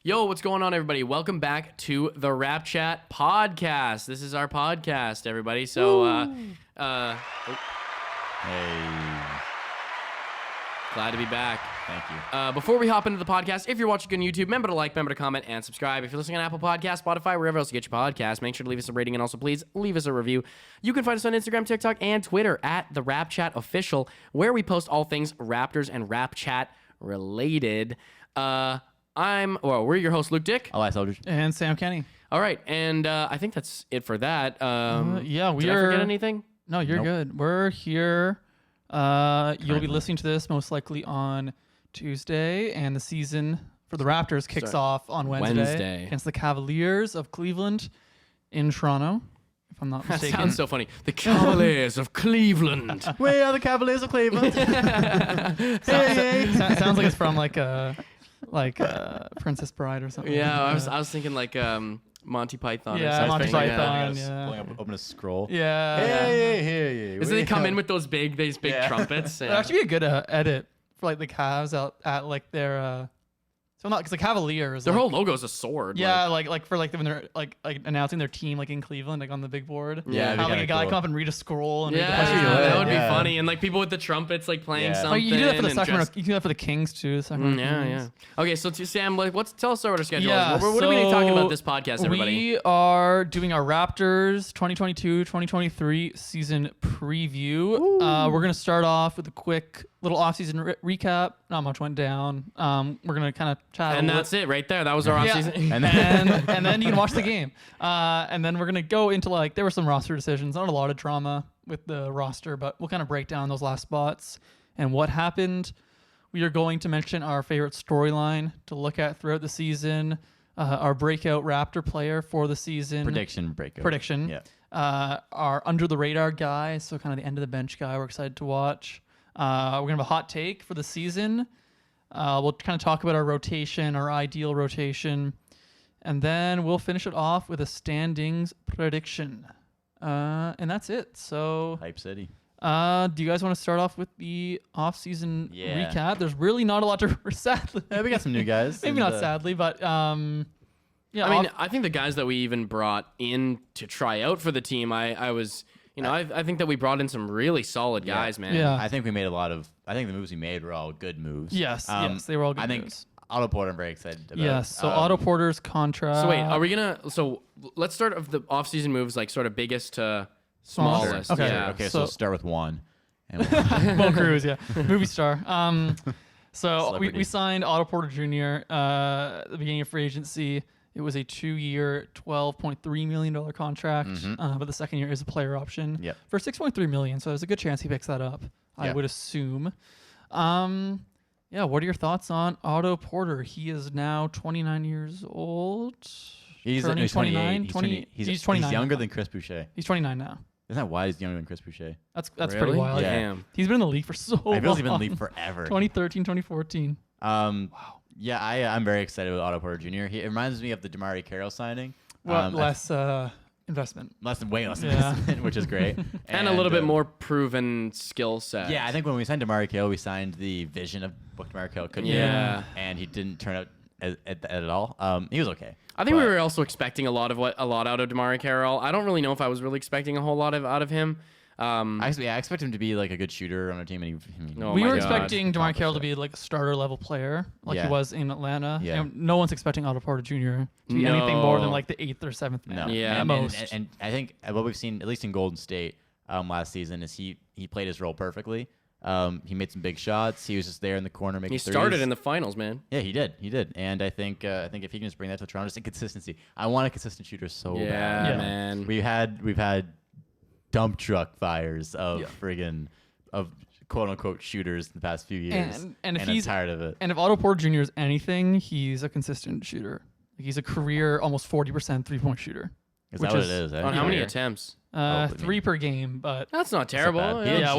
Yo, what's going on, everybody? Welcome back to the RapChat podcast. This is our podcast, everybody. So, Hey. Glad to be back. Thank you. Before we hop into the podcast, if you're watching on YouTube, remember to like, remember to comment, and subscribe. If you're listening on Apple Podcasts, Spotify, wherever else you get your podcast, make sure to leave us a rating and also please leave us a review. You can find us on Instagram, TikTok, and Twitter at the RapChat Official, where we post all things Raptors and RapChat related. We're your host, Luke Dick. Elias Eldridge. And Sam Kenny. All right, and I think that's it for that. We did I are. forget anything? No, you're Nope. good. We're here. You'll be listening to this most likely on Tuesday, and the season for the Raptors kicks off on Wednesday against the Cavaliers of Cleveland in Toronto, if I'm not That mistaken. sounds so funny. The Cavaliers of Cleveland. We are the Cavaliers of Cleveland. Sounds like it's from like Princess Bride or something. Yeah, I was thinking like Monty Python. or Yeah, something. Monty Yeah. Python. Yeah. Pulling up, open a scroll. Yeah. Hey. Is they come in with those big trumpets? It'd actually be a good edit for like the Cavs out at like their so not because the Cavaliers Their like, whole logo is a sword. yeah like for like when they're like announcing their team like in Cleveland like on the big board. Yeah, How it'd be like a kinda guy cool. come up and read a scroll and Yeah, read the Actually, that would be yeah. funny. And like people with the trumpets like playing Yeah. something. Like, you do that for the and Sacramento. just- You do that for the Kings too. The Sacramento Yeah, Kings. yeah. Okay, so to Sam, like, tell us what our schedule Yeah, is. What are we going to talk about so this podcast, everybody? We are doing our Raptors 2022-2023 season preview. We're going to start off with a quick little offseason recap. Not much went down. We're going to kind of chat. And that's it right there. That was our Yeah. offseason. And then and then you can watch the game. And then we're going to go into like, there were some roster decisions, not a lot of drama with the roster, but we'll kind of break down those last spots and what happened. We are going to mention our favorite storyline to look at throughout the season, our breakout Raptor player for the season. prediction. Yeah. Our under the radar guy, so kind of the end of the bench guy we're excited to watch. We're going to have a hot take for the season. We'll kind of talk about our rotation, our ideal rotation. And then we'll finish it off with a standings prediction. And that's it. So, Hype City. do you guys want to start off with the off-season Yeah. recap? There's really not a lot to sadly. Yeah, we got some new guys. Maybe and, not sadly, but yeah. I mean, I think the guys that we even brought in to try out for the team, I was, I think that we brought in some really solid guys, man. Yeah. I think we made I think the moves we made were all good moves. yes, they were all good I think moves. Otto Porter I'm very excited about. Yes, so Otto Porter's contract. So wait, are we gonna? So let's start of the off-season moves, like sort of biggest to Smallest. smallest. Okay. Yeah. Okay, so So- let's start with one. And Mo Cruz, yeah, movie star. So Celebrity. we signed Otto Porter Jr. At the beginning of free agency. It was a 2-year, $12.3 million contract, but the second year is a player option Yep. for $6.3 million. So there's a good chance he picks that up. I Yeah. would assume. Yeah. What are your thoughts on Otto Porter? He is now 29 years old. he's turning 29. 28. He's 29 He's younger now. than Chris Boucher. He's 29 now. Isn't that why he's younger than Chris Boucher? That's Really? pretty wild. Yeah. Damn. He's been in the league for so long. I feel like he's been in the league forever. 2013, 2014. Yeah, I'm very excited with Otto Porter Jr. It reminds me of the DeMario Carroll signing. Well, less investment. Way less Yeah. investment, which is great. And a little bit more proven skill set. Yeah, I think when we signed DeMario Carroll, we signed the vision of what DeMario Carroll could Yeah. be, and he didn't turn out at all. He was okay. I think we but- were also expecting a lot out of DeMario Carroll. I don't really know if I was really expecting a whole lot out of him. I expect him to be like a good shooter on our team, and Oh We my were God. expecting DeMar Carroll to accomplished be like a starter level player, like Yeah. he was in Atlanta. Yeah. And no one's expecting Otto Porter Jr. to be No. anything more than like the 8th or 7th man. No. Yeah. at and, most. And I think what we've seen, at least in Golden State last season, is he played his role perfectly. He made some big shots. He was just there in the corner making He threes. started in the finals, man. Yeah, he did. And I think if he can just bring that to Toronto, just in consistency. I want a consistent shooter so Yeah, bad. Yeah. man. We've had dump truck fires of quote unquote shooters in the past few years. And if I'm he's tired of it. And if Otto Porter Jr. is anything, he's a consistent shooter. Like he's a career almost 40% 3-point shooter. Is which that what is it is? On how many Yeah. attempts? I mean- 3 per game, but That's not terrible. bad. Yeah.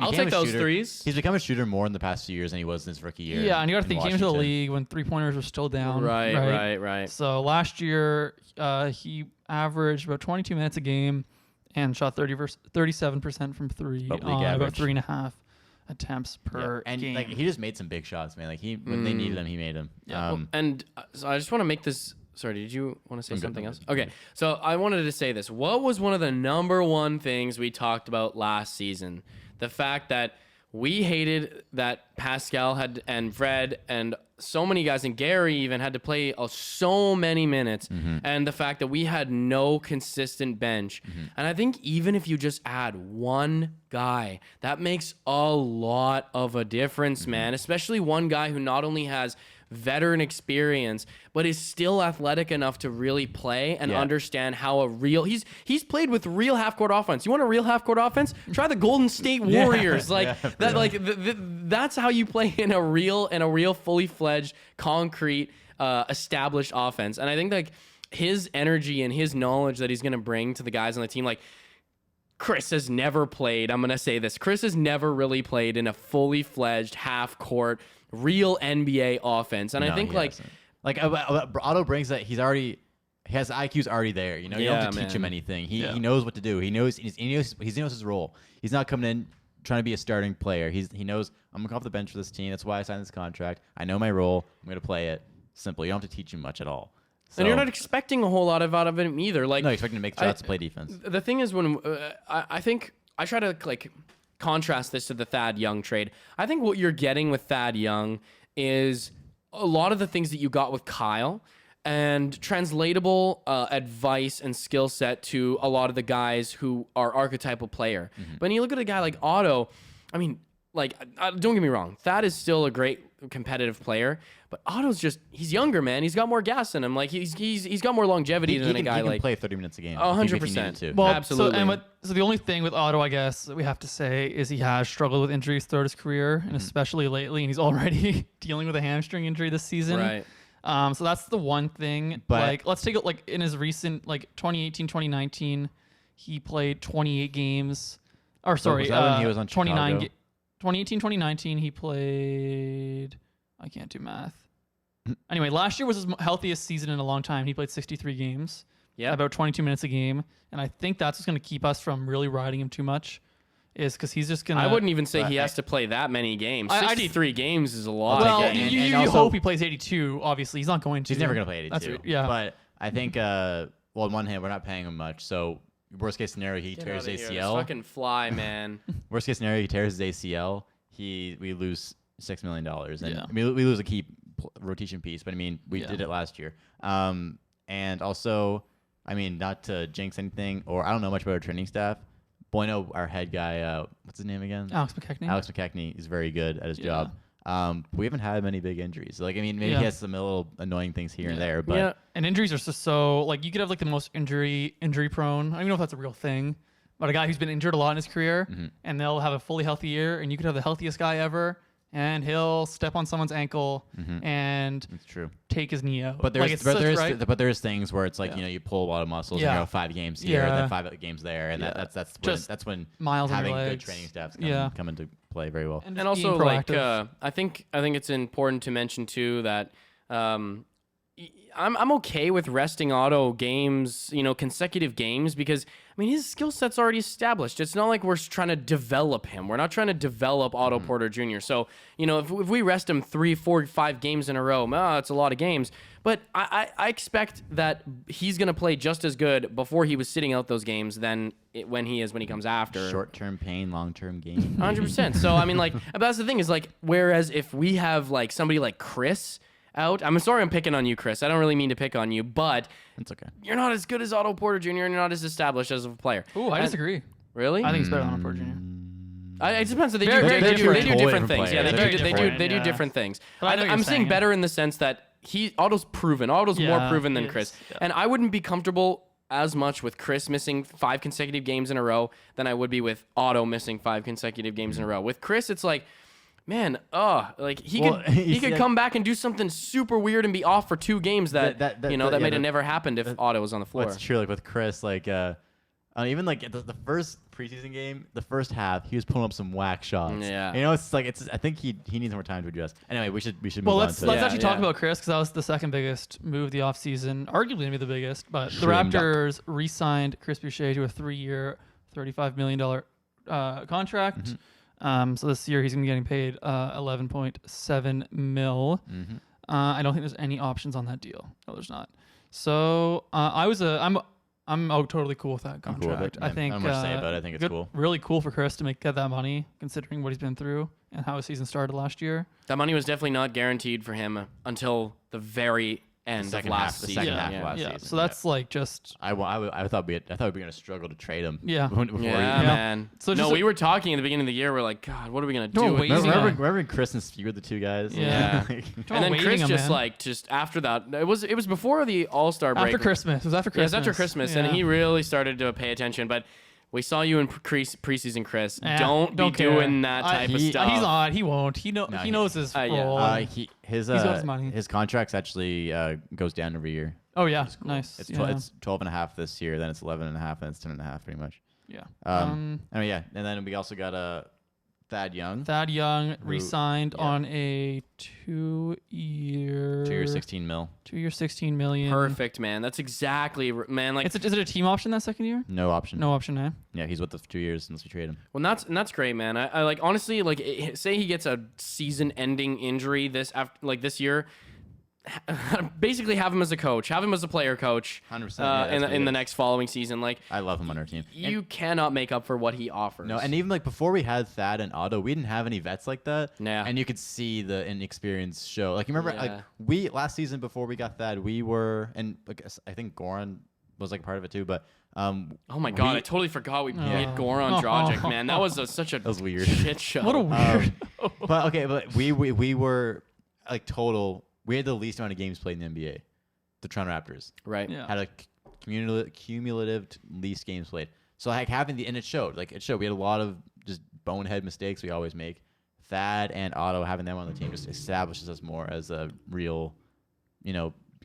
I'll take those threes. He's become a shooter more in the past few years than he was in his rookie year. yeah, and you got to in think he came to the Washington. league when 3-pointers were still down. Right. So last year, he averaged about 22 minutes a game and shot 37% from 3 About league on about average. 3.5 attempts per and game. like he just made some big shots, man. Like when they needed him, he made them. Yeah. And so I just want to make this. Sorry, did you want to say I'm good, something I'm else? good. Okay, so I wanted to say this. What was one of the number one things we talked about last season? The fact that we hated that Pascal had and Fred and so many guys and Gary even had to play so many minutes, and the fact that we had no consistent bench. And I think even if you just add one guy, that makes a lot of a difference, man. Especially one guy who not only has veteran experience, but is still athletic enough to really play and understand how a real he's played with real half court offense. You want a real half court offense? Try the Golden State Warriors. That's how you play in a real fully fledged concrete established offense. And I think like his energy and his knowledge that he's going to bring to the guys on the team, like Chris has never played. I'm going to say this. Chris has never really played in a fully fledged half court real NBA offense. And I think like Otto brings that he has IQ's already there. You know, you don't have to teach him anything. He knows what to do. He knows his role. He's not coming in trying to be a starting player. He knows I'm gonna come off the bench for this team. That's why I signed this contract. I know my role. I'm gonna play it. Simple. You don't have to teach him much at all. So, and you're not expecting a whole lot out of him either. Like no, you're expecting to make shots, play defense. The thing is, when I think I try to like contrast this to the Thad Young trade. I think what you're getting with Thad Young is a lot of the things that you got with Kyle and translatable advice and skill set to a lot of the guys who are archetypal player. But when you look at a guy like Otto, I mean, like, don't get me wrong, Thad is still a great competitive player, but Otto's he's younger, man. He's got more gas in him. Like he's got more longevity than a guy he like can play 30 minutes a game. 100%. Well, absolutely. So the only thing with Otto, I guess, that we have to say is he has struggled with injuries throughout his career, and especially lately, and he's already dealing with a hamstring injury this season. Right. So that's the one thing. But like, let's take it like in his recent 2018, 2019, he played 28 games. Or sorry, was that when he was on 29. Chicago? 2018, 2019, he played. I can't do math. Anyway, last year was his healthiest season in a long time. He played 63 games. Yeah. About 22 minutes a game, and I think that's what's going to keep us from really riding him too much. Is because he's just gonna. I wouldn't even say he has to play that many games. 63 games is a lot. Well, you you also hope he plays 82. Obviously, he's not going to. He's never going to play 82. That's yeah. But I think, well, on one hand, we're not paying him much. So, worst case scenario, he tears his ACL. Fucking fly, man. Worst case scenario, he tears his ACL. We lose $6 million. And Yeah. I mean, we lose a key rotation piece, but I mean, we did it last year. And also, I mean, not to jinx anything, or I don't know much about our training staff. Bueno, our head guy, what's his name again? Alex McKechnie. Alex McKechnie is very good at his job. We haven't had many big injuries. Like, I mean, maybe he has some little annoying things here and there, but and injuries are just so like you could have like the most injury prone. I don't even know if that's a real thing, but a guy who's been injured a lot in his career, and they'll have a fully healthy year, and you could have the healthiest guy ever, and he'll step on someone's ankle and it's true. take his knee out. But there's things where it's like you pull a lot of muscles and you have 5 games here and then 5 games there, and that's when miles having on your good legs. training staffs come into play very well. And And also, like, I think it's important to mention too that I'm okay with resting Otto games, consecutive games, because I mean his skill set's already established. It's not like we're trying to develop him. We're not trying to develop Otto Porter Jr. So if we rest him 3, 4, 5 games in a row, it's a lot of games. But I expect that he's gonna play just as good before he was sitting out those games than when he comes after. Short-term pain, long-term gain. 100%. So I mean, like, but that's the thing is like, whereas if we have like somebody like Chris out, I'm sorry I'm picking on you, Chris. I don't really mean to pick on you, but It's okay. you're not as good as Otto Porter Jr. and you're not as established as a player. Ooh, I disagree. Really? I think he's better than Otto Porter Jr. It depends. They Very do different. different things. Yeah, Very they do different. different things. But I know what I'm you're saying saying. better in the sense that Otto's proven. Otto's more proven than he is. Chris. Yeah. And I wouldn't be comfortable as much with Chris missing 5 consecutive games in a row than I would be with Otto missing 5 consecutive games in a row. With Chris, it's like, man, like he could come back and do something super weird and be off for 2 games that might have never happened if Otto was on the floor. That's true. Like with Chris, like even like the first preseason game, the first half, he was pulling up some whack shots. Yeah. I think he needs more time to adjust. Anyway, we should move Well, on let's to actually talk about Chris, because that was the second biggest move of the offseason, arguably maybe the biggest. But the Raptors re-signed Chris Boucher to a 3-year, $35 million contract. So this year he's going to be getting paid 11.7 mil. Mm-hmm. I don't think there's any options on that deal. No, there's not. So I'm totally cool with that contract. Cool with it. I think I don't know much to say about it. I think it's cool. Really cool for Chris to get that money, considering what he's been through and how his season started last year. That money was definitely not guaranteed for him until the very end of last season. The second half of last season. So that's like just. I thought we were gonna struggle to trade him. Yeah. Before Man. So we were talking at the beginning of the year. We're like, God, what are we gonna do? Remember when Chris and Steve were the two guys? Yeah. And then Chris just after that, it was before the All-Star break. After Christmas. It was after Christmas. Yeah, it was after Christmas, and he really started to pay attention. But we saw you in preseason, Chris. Don't be doing that type of stuff. He's not. He won't. He knows his role. His money. His contract's actually goes down every year. Oh yeah, cool. Nice. It's 12.5 this year. Then it's 11.5, and it's 10.5 pretty much. Yeah. And then we also got Thad Young. Thad Young re-signed on a 2-year. 2 year, 16 mil. 2 year, 16 million. Perfect, man. That's exactly, man. Like, is it a team option that second year? No option. No option, eh? Yeah, he's with us for 2 years unless we trade him. Well, that's great, man. I like honestly, like, say he gets a season-ending injury this year. Basically, have him as a coach, have him as a player coach, 100%. In the next following season. Like, I love him on our team. You cannot make up for what he offers. No, and even like before we had Thad and Otto, we didn't have any vets like that. Yeah, and you could see the inexperience show. Like you remember, like we last season before we got Thad, we were, and like, I think Goran was like part of it too, but. Oh my God! I totally forgot we played Goran Dragic, man. That was such a weird shit show. What a weird. But we were like total. We had the least amount of games played in the NBA. The Torontoraptors. Right. Yeah. Had a cumulative least games played. So like having and it showed. Like it showed. We had a lot of just bonehead mistakes we always make. Thad and Otto, having them on the team just establishes us more as a real,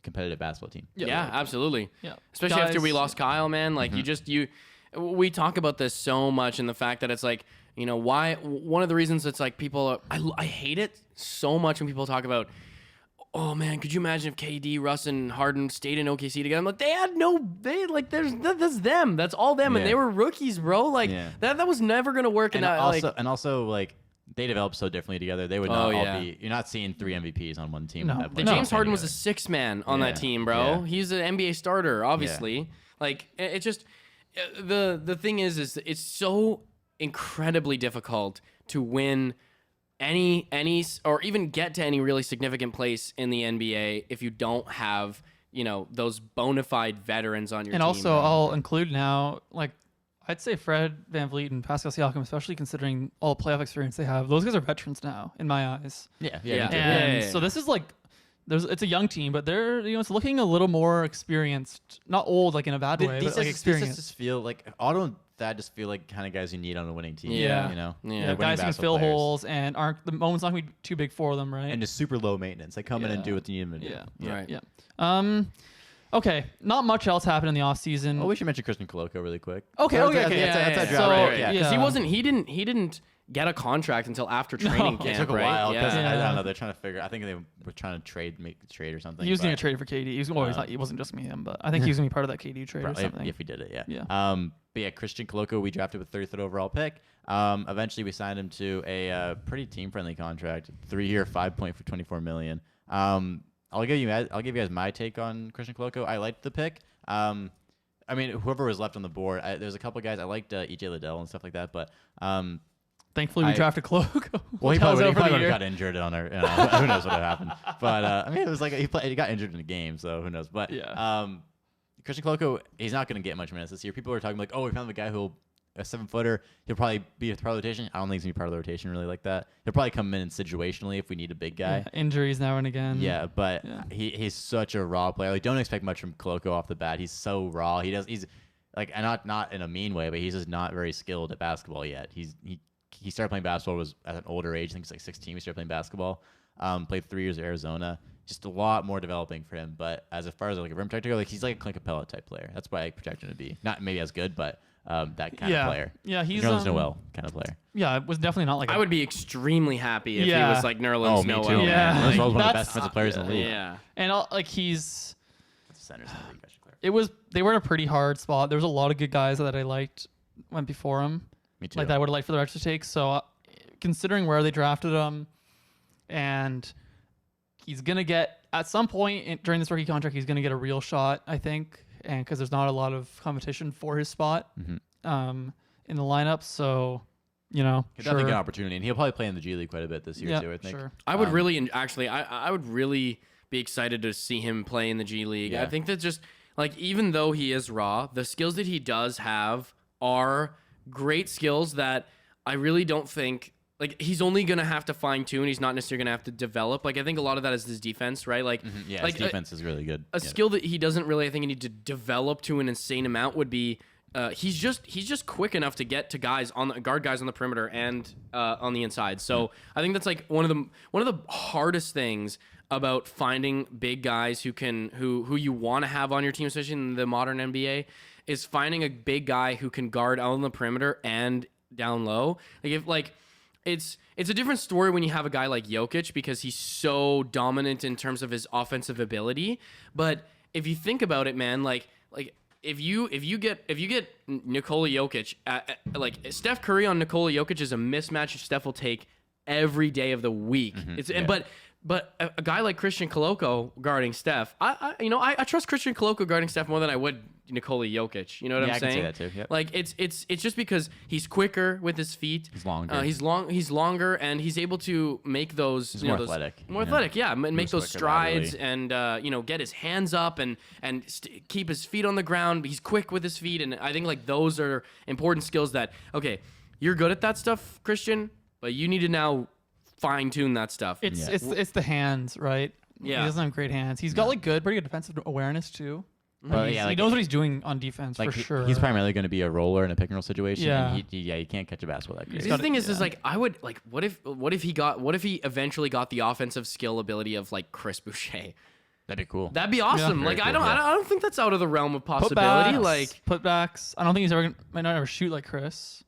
competitive basketball team. Yeah, absolutely. Yeah. Especially after we lost Kyle, man. Like we talk about this so much, and the fact that it's like, why one of the reasons it's like people I hate it so much when people talk about, oh man, could you imagine if KD, Russ, and Harden stayed in OKC together? I'm like, that's them. That's all them, and they were rookies, bro. Like that was never gonna work. And also like they developed so differently together. They would not all be. You're not seeing 3 MVPs on one team. No. James Harden was a 6th man on that team, bro. Yeah. He's an NBA starter, obviously. Yeah. Like it just the thing is it's so incredibly difficult to win any or even get to any really significant place in the NBA if you don't have those bona fide veterans on your team. And also, I'll include now, like, I'd say Fred VanVleet and Pascal Siakam, especially considering all the playoff experience they have. Those guys are veterans now, in my eyes. Yeah. So this is like, it's a young team, but they're it's looking a little more experienced, not old like in a bad way, but like experienced. Just feel like Otto and Thad just feel like kind of guys you need on a winning team. Like guys who can fill holes and the moment's not gonna be too big for them, right? And just super low maintenance. They come in and do what you need them to do. Right. Okay, not much else happened in the off season. Oh, we should mention Christian Koloko really quick. Okay. That's a draft pick. Because he didn't get a contract until after training camp. It took a while because I don't know. They're trying to figure. I think they were trying to make the trade or something. He was going to trade for KD. He was it wasn't just me him, but I think he was going to be part of that KD trade or something. If we did it, yeah. But yeah, Christian Koloko, we drafted with 33rd overall pick. Eventually, we signed him to a pretty team-friendly contract, 3-year, $5.24 million. I'll give you guys my take on Christian Koloko. I liked the pick. I mean, whoever was left on the board, there's a couple of guys. I liked EJ Liddell and stuff like that, but thankfully we drafted Koloko. Well, he probably would have got injured on our. Who knows what happened? But I mean, it was like he got injured in a game, so who knows? But Christian Koloko, he's not going to get much minutes this year. People are talking like, oh, we found the guy who'll. A 7-footer, he'll probably be a part of the rotation. I don't think he's gonna be part of the rotation really like that. He'll probably come in situationally if we need a big guy. Yeah, injuries now and again. Yeah, but he's such a raw player. Like, don't expect much from Koloko off the bat. He's so raw. He's like, and not in a mean way, but he's just not very skilled at basketball yet. He started playing basketball was at an older age. I think he's like 16. He started playing basketball. Played 3 years at Arizona. Just a lot more developing for him. But as far as like a rim protector, like he's like a Clint Capella type player. That's why I projected him to be not maybe as good, but. That kind of player. Yeah, he's Nerlens Noel kind of player. Yeah, it was definitely not like I would be extremely happy if he was like Nerlens Noel. Too. Yeah, Nerlens Noel's one of the best defensive players in the league. Yeah, and he's centers in the league. It was they were in a pretty hard spot. There was a lot of good guys that I liked went before him. Me too. Like that I would have liked for the Raptors to take. So considering where they drafted him, and he's gonna get at some point during this rookie contract, he's gonna get a real shot, I think, and because there's not a lot of competition for his spot in the lineup, so he'll definitely get an opportunity, and he'll probably play in the G League quite a bit this year too. I think. Sure. I would really, actually, I would really be excited to see him play in the G League. Yeah. I think that just like even though he is raw, the skills that he does have are great skills that I really don't think. Like, he's only going to have to fine-tune. He's not necessarily going to have to develop. Like, I think a lot of that is his defense, right? Like, his defense is really good. A skill that he doesn't really, I think, need to develop to an insane amount would be he's just quick enough to get to guys guard guys on the perimeter and on the inside. So I think that's like one of the hardest things about finding big guys who you want to have on your team, especially in the modern NBA, is finding a big guy who can guard out on the perimeter and down low. It's a different story when you have a guy like Jokic because he's so dominant in terms of his offensive ability. But if you think about it, man, like if you get Nikola Jokic, like Steph Curry on Nikola Jokic is a mismatch Steph will take every day of the week. But a guy like Christian Koloko guarding Steph, I trust Christian Koloko guarding Steph more than I would Nikola Jokic. You know what I'm saying? I can say that too. Yep. Like it's just because he's quicker with his feet. He's longer. He's longer, and he's able to make those. He's more athletic. More athletic, yeah. Make those strides laterally. and get his hands up and keep his feet on the ground. He's quick with his feet, and I think like those are important skills that you're good at that stuff, Christian, but you need to now fine tune that stuff. It's the hands, right? Yeah. He doesn't have great hands. He's got pretty good defensive awareness too. But he knows what he's doing on defense for sure. He's primarily going to be a roller in a pick and roll situation. Yeah. And he can't catch a basketball that great. The thing is like I would like what if he eventually got the offensive skill ability of like Chris Boucher? That'd be cool. That'd be awesome. Very like cool, I don't think that's out of the realm of possibility. Putbacks. I don't think might not ever shoot like Chris.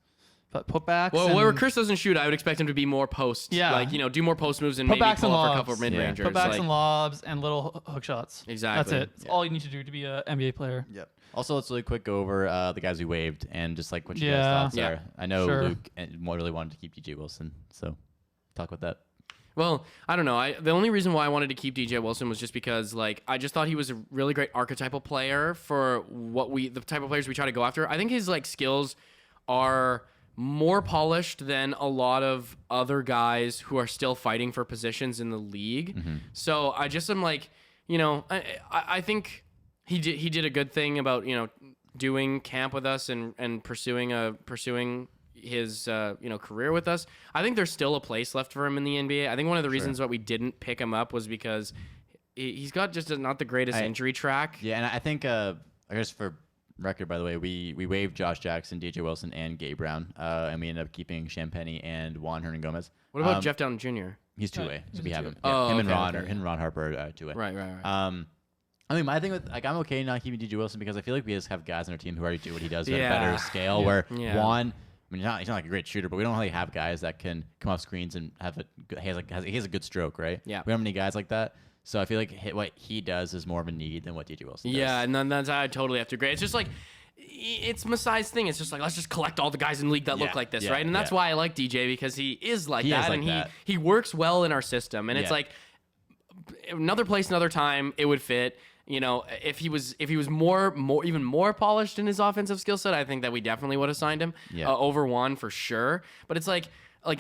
But putbacks. Well, where Chris doesn't shoot, I would expect him to be more post. Yeah. Like, do more post moves and maybe pull up for a couple of mid-rangers. Putbacks and lobs and little hook shots. Exactly. That's it. It's all you need to do to be an NBA player. Yep. Also, let's really quick go over the guys we waived and just like what you guys' thoughts are. I know Luke really wanted to keep DJ Wilson, so talk about that. Well, I don't know. The only reason why I wanted to keep DJ Wilson was just because, like, I just thought he was a really great archetypal player for the type of players we try to go after. I think his like skills are more polished than a lot of other guys who are still fighting for positions in the league. So I just am like, I think he did a good thing about doing camp with us and pursuing his career with us. I think there's still a place left for him in the NBA. I think one of the reasons why we didn't pick him up was because he's got just not the greatest injury track. Yeah, and I think I guess for record, by the way, we waived Josh Jackson, DJ Wilson, and Gabe Brown, and we ended up keeping Champagny and Juan Hernan Gomez. What about Jeff Down Jr.? He's two-way, so we have him. Oh, him and Ron Harper are two-way. Right. I mean, my thing with I'm okay not keeping DJ Wilson because I feel like we just have guys on our team who already do what he does at a better scale. Where Juan, I mean, he's not like a great shooter, but we don't really have guys that can come off screens and he has a good stroke, right? Yeah, we don't have many guys like that. So I feel like what he does is more of a need than what DJ Wilson does. Yeah, and then I totally have to agree. It's just like it's Masai's thing. It's just like let's just collect all the guys in the league that look like this, right? And that's why I like DJ because he is like that, and he works well in our system. And it's like another place, another time, it would fit. If he was even more polished in his offensive skill set, I think that we definitely would have signed him over Juan for sure. But it's like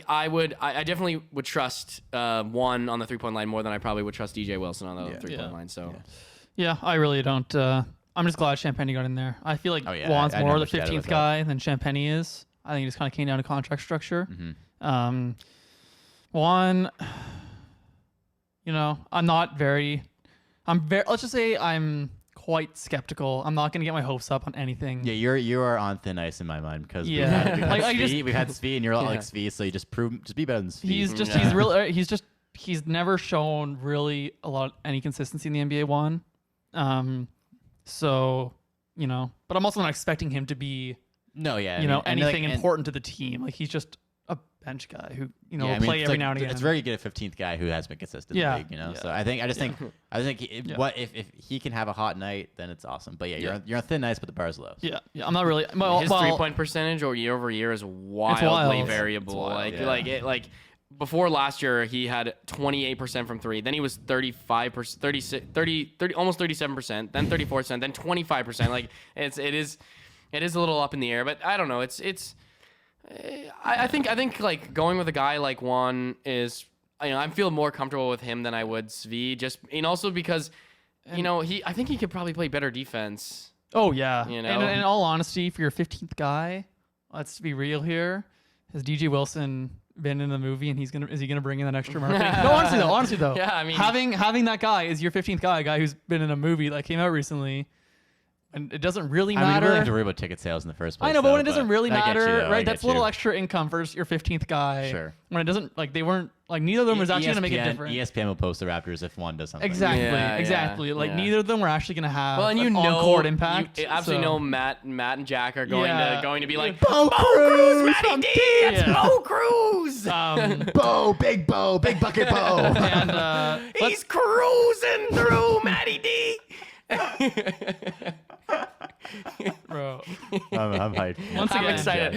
I definitely would trust Juan on the 3-point line more than I probably would trust DJ Wilson on the 3-point line. So I really don't. I'm just glad Champagny got in there. I feel like Juan's more the 15th guy than Champagny is. I think it just kind of came down to contract structure. Juan, let's just say I'm quite skeptical. I'm not going to get my hopes up on anything. Yeah, you are on thin ice in my mind because we've had Svi and you're like Svi, so you just be better than Svi. He's never shown really any consistency in the NBA one. So, but I'm also not expecting him to be anything important to the team. Like he's just a bench guy who will play every now and again. It's very good at 15th guy who has been consistent in the league, So I think if he can have a hot night, then it's awesome. But you're on thin ice, but the bar's low. Yeah, I'm not really. His 3-point percentage or year over year is wildly variable. Like before last year, he had 28% from 3. Then he was 35%, 30, almost 37%. Then 34%. Then 25%. Like it is a little up in the air. But I don't know. I think like going with a guy like Juan is. I feel more comfortable with him than I would Svi. And also because I think he could probably play better defense. Oh yeah. And in all honesty, for your 15th guy, let's be real here. Has DJ Wilson been in the movie, and is he gonna bring in that extra market? No, honestly though. Yeah, I mean, having that guy is your 15th guy, a guy who's been in a movie that came out recently, and it doesn't really matter. I mean, you really have to worry about ticket sales in the first place. I know, but when it doesn't really matter, right? That's a little extra income for your 15th guy. Sure. When it doesn't, like, they weren't, like, neither of them was actually gonna make a difference. ESPN will post the Raptors if one does something. Exactly. Like, neither of them were actually gonna have an on-court impact. You absolutely know Matt and Jack are going to be like, Bo Cruz, Matty D, it's Bo Cruz. Big bucket Bo. And he's cruising through Matty D. Bro, I'm hyped. I'm excited.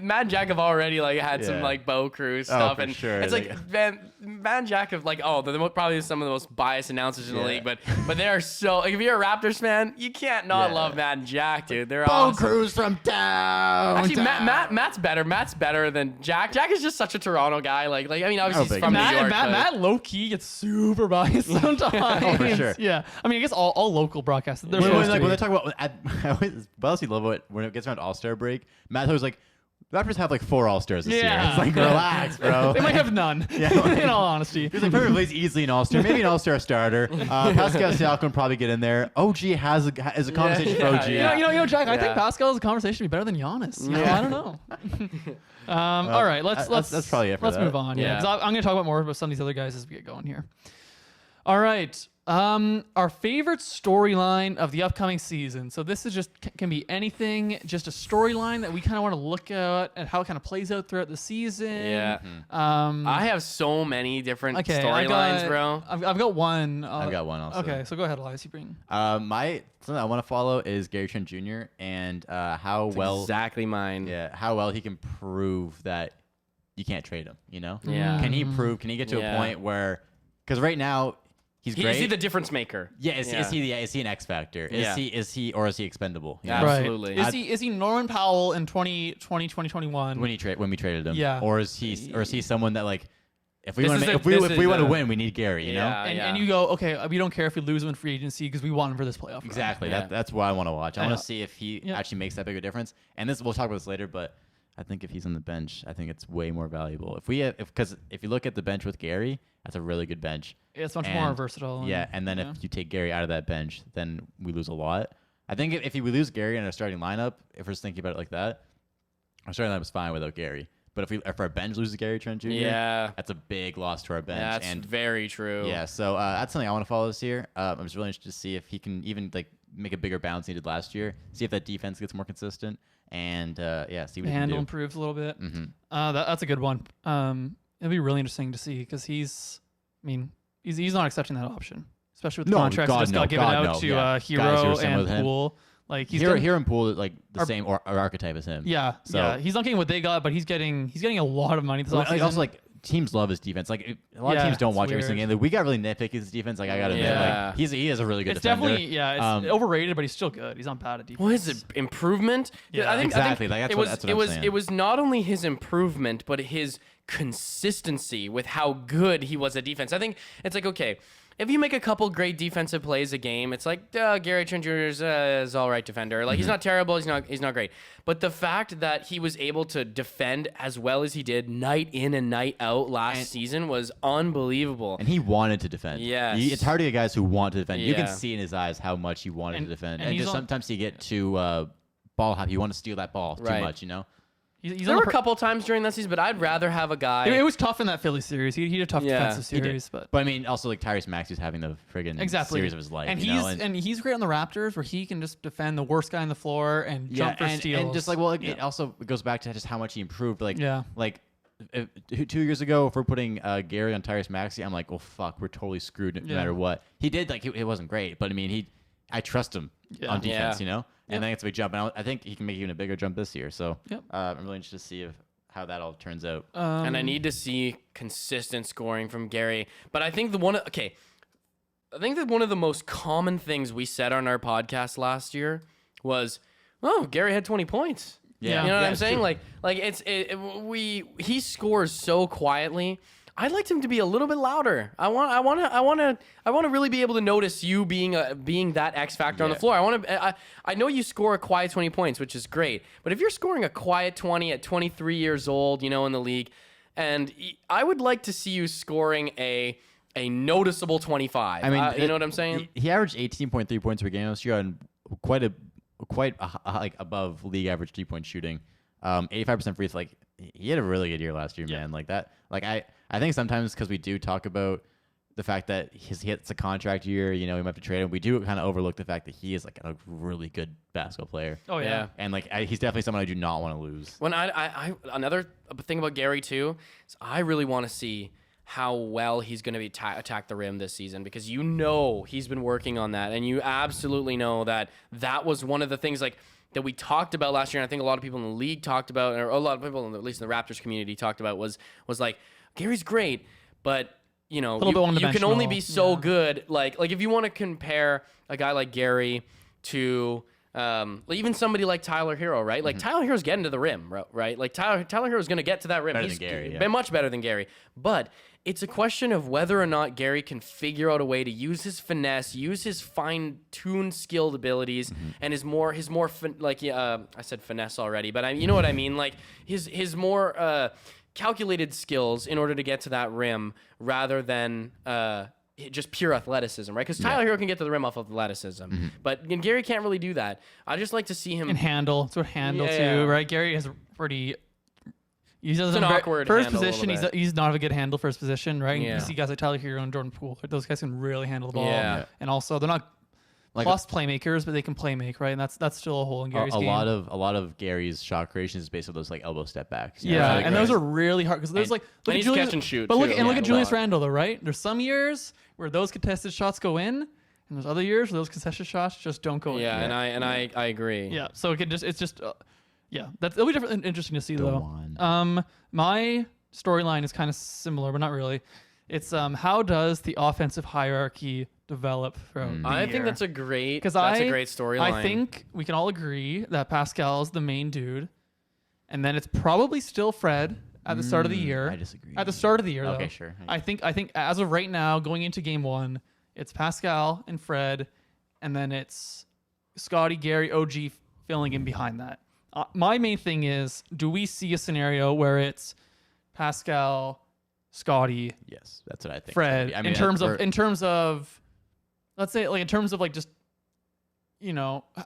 Matt and Jack have already had some Bo Cruz stuff, and sure. It's like Matt and Jack have they're probably some of the most biased announcers in the league, but they are so. Like, if you're a Raptors fan, you can't not love Matt and Jack, dude. They're Bo awesome. Cruz from down. Actually, Matt's better. Matt's better than Jack. Jack is just such a Toronto guy. Obviously he's from New York. Matt low key gets super biased sometimes. For sure. Yeah, I mean, I guess all local broadcasters. When they talk about, I always love it when it gets around All-Star break. Matt always like, the Raptors have 4 All-Stars this year. It's like, relax, bro. They might have none. In all honesty, he's like, Perfect plays easily an All-Star, maybe an All-Star starter. Pascal Siakam probably get in there. OG is a conversation for OG. Jack. I think Pascal is a conversation to be better than Giannis. I don't know. All right, that's probably it. Let's move on. Yeah, I'm going to talk more about some of these other guys as we get going here. All right. Our favorite storyline of the upcoming season. So this is just can be anything, just a storyline that we kind of want to look at how it kind of plays out throughout the season. Yeah. I have so many different storylines, bro. I've got one. I've got one also. Okay, so go ahead, Elias. You bring. Something I want to follow is Gary Trent Jr. and how exactly mine. Yeah, how well he can prove that you can't trade him. Yeah. Can he get to a point where, because right now. He's great. Is he the difference maker? Yeah. Is he an X factor? Is he expendable? Yeah, absolutely. Is he Norman Powell in 2021 when we traded him? Yeah. Or is he someone that if we want to win, we need Gary, you know? And you go, okay, we don't care if we lose him in free agency because we want him for this playoff. Exactly. Run. That's what I want to watch. I want to see if he actually makes that big a difference. And we'll talk about this later, but I think if he's on the bench, I think it's way more valuable. Because if you look at the bench with Gary, that's a really good bench. It's much more versatile. And then if you take Gary out of that bench, then we lose a lot. I think if we lose Gary in our starting lineup, if we're just thinking about it like that, our starting lineup is fine without Gary. But if our bench loses Gary Trent Jr., that's a big loss to our bench. Yeah, that's very true. Yeah, so that's something I want to follow this year. I'm just really interested to see if he can even make a bigger bounce than he did last year. See if that defense gets more consistent, and see what he can handle do. improves a little bit. Mm-hmm. That's a good one. It'll be really interesting to see because he's not accepting that option, especially with the contracts that just got given out to Hero and Poole. Hero and Poole the same or archetype as him. Yeah, so he's not getting what they got, but he's getting a lot of money this offseason. Also, teams love his defense. A lot of teams don't watch every single game. We got really nitpicky his defense. I gotta admit, he is a really good defender. It's definitely it's overrated, but he's still good. He's not bad at defense. Well, his improvement. Yeah, I think that's what I'm saying. It was not only his improvement, but his consistency with how good he was at defense. I think it's okay. If you make a couple great defensive plays a game, it's Gary Trent Jr. is all right defender. He's not terrible. He's not great. But the fact that he was able to defend as well as he did night in and night out last season was unbelievable. And he wanted to defend. Yeah, it's hard to get guys who want to defend. You can see in his eyes how much he wanted to defend. And just sometimes you get too ball happy. You want to steal that ball too much, There were a couple times during that season, but I'd rather have a guy. It was tough in that Philly series. He had a tough defensive series, but I mean, also Tyrese Maxey's having the friggin' series of his life, and he's great on the Raptors, where he can just defend the worst guy on the floor and jump for steals. And just it also goes back to just how much he improved. 2 years ago, if we're putting Gary on Tyrese Maxey, I'm like, well, fuck, we're totally screwed no matter what. He did it wasn't great, but I mean, I trust him on defense, and I think it's a big jump. And I think he can make even a bigger jump this year. So I'm really interested to see how that all turns out. And I need to see consistent scoring from Gary. But I think that one of the most common things we said on our podcast last year was, "Oh, Gary had 20 points." Yeah. You know what I'm saying? True. He scores so quietly. I'd like him to be a little bit louder. I want to really be able to notice you being that X factor on the floor. I know you score a quiet 20 points, which is great. But if you're scoring a quiet 20 at 23 years old, in the league, and I would like to see you scoring a noticeable 25. I mean, you know what I'm saying? He averaged 18.3 points per game this year and quite above league average 3-point shooting. 85% free throw. He had a really good year last year, man. I think sometimes because we do talk about the fact that he hits a contract year, we might have to trade him. We do kind of overlook the fact that he is a really good basketball player. Oh yeah. And he's definitely someone I do not want to lose. When I another thing about Gary too is I really want to see how well he's going to be attack the rim this season, because he's been working on that, and you absolutely know that was one of the things that we talked about last year, and I think a lot of people in the league talked about, or a lot of people at least in the Raptors community talked about was Gary's great, but you can only be so good. Like if you want to compare a guy like Gary to even somebody like Tyler Hero, right? Tyler Hero's getting to the rim, right? Tyler Hero's going to get to that rim. He's Gary, been much better than Gary, but it's a question of whether or not Gary can figure out a way to use his finesse, use his fine-tuned skilled abilities, and I said finesse already, but you know what I mean? His more calculated skills in order to get to that rim, rather than just pure athleticism, right? Because Tyler Hero can get to the rim off of athleticism, but Gary can't really do that. I just like to see him handle. It's what handle too, right? Gary has pretty. He's an awkward first handle position. He's not a good handle for his position, right? Yeah. You see guys like Tyler Hero and Jordan Poole. Those guys can really handle the ball. Yeah. And also they're not plus playmakers, but they can play make, right? And that's still a hole in Gary's game. A lot of Gary's shot creation is based on those elbow step backs. Yeah, and those are really hard because there's and he's catch and shoot. But look too. at Julius Randle though, right? There's some years where those contested shots go in, and there's other years where those contested shots just don't go in. Yeah, and I agree. Yeah, so it'll be different and interesting to see though. On. My storyline is kind of similar, but not really. It's how does the offensive hierarchy develop throughout the I year? think that's a great storyline. I think we can all agree that Pascal is the main dude, and then it's probably still Fred at the start of the year. I disagree. At the start of the year, though. Okay, sure. I think as of right now, going into game one, it's Pascal and Fred, and then it's Scotty, Gary, OG filling in behind that. My main thing is, do we see a scenario where it's Pascal, Scotty, Yes, that's what I think. Fred, in terms of, let's say, in terms of just,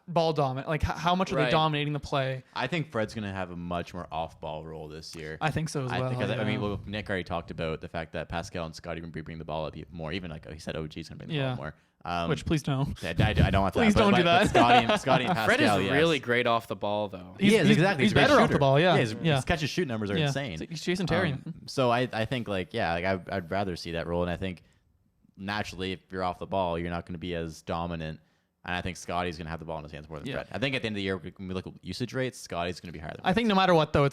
ball dominant, how much are they dominating the play? I think Fred's going to have a much more off-ball role this year. I think so as well. Because Nick already talked about the fact that Pascal and Scotty are going to be bringing the ball up more. Even he said, OG's going to bring the ball more. Which please don't. I don't want that. Please don't do that. But Scotty and Pascal, Fred is really great off the ball, though. He is, exactly. He's a great better off shooter. the ball, yeah. His catch and shoot numbers are insane. He's Jason Terry. So I think I'd rather see that role, and I think naturally if you're off the ball, you're not going to be as dominant. And I think Scotty's going to have the ball in his hands more than Fred. I think at the end of the year, when we look at usage rates, Scotty's going to be higher than Fred. I think no matter what, though, I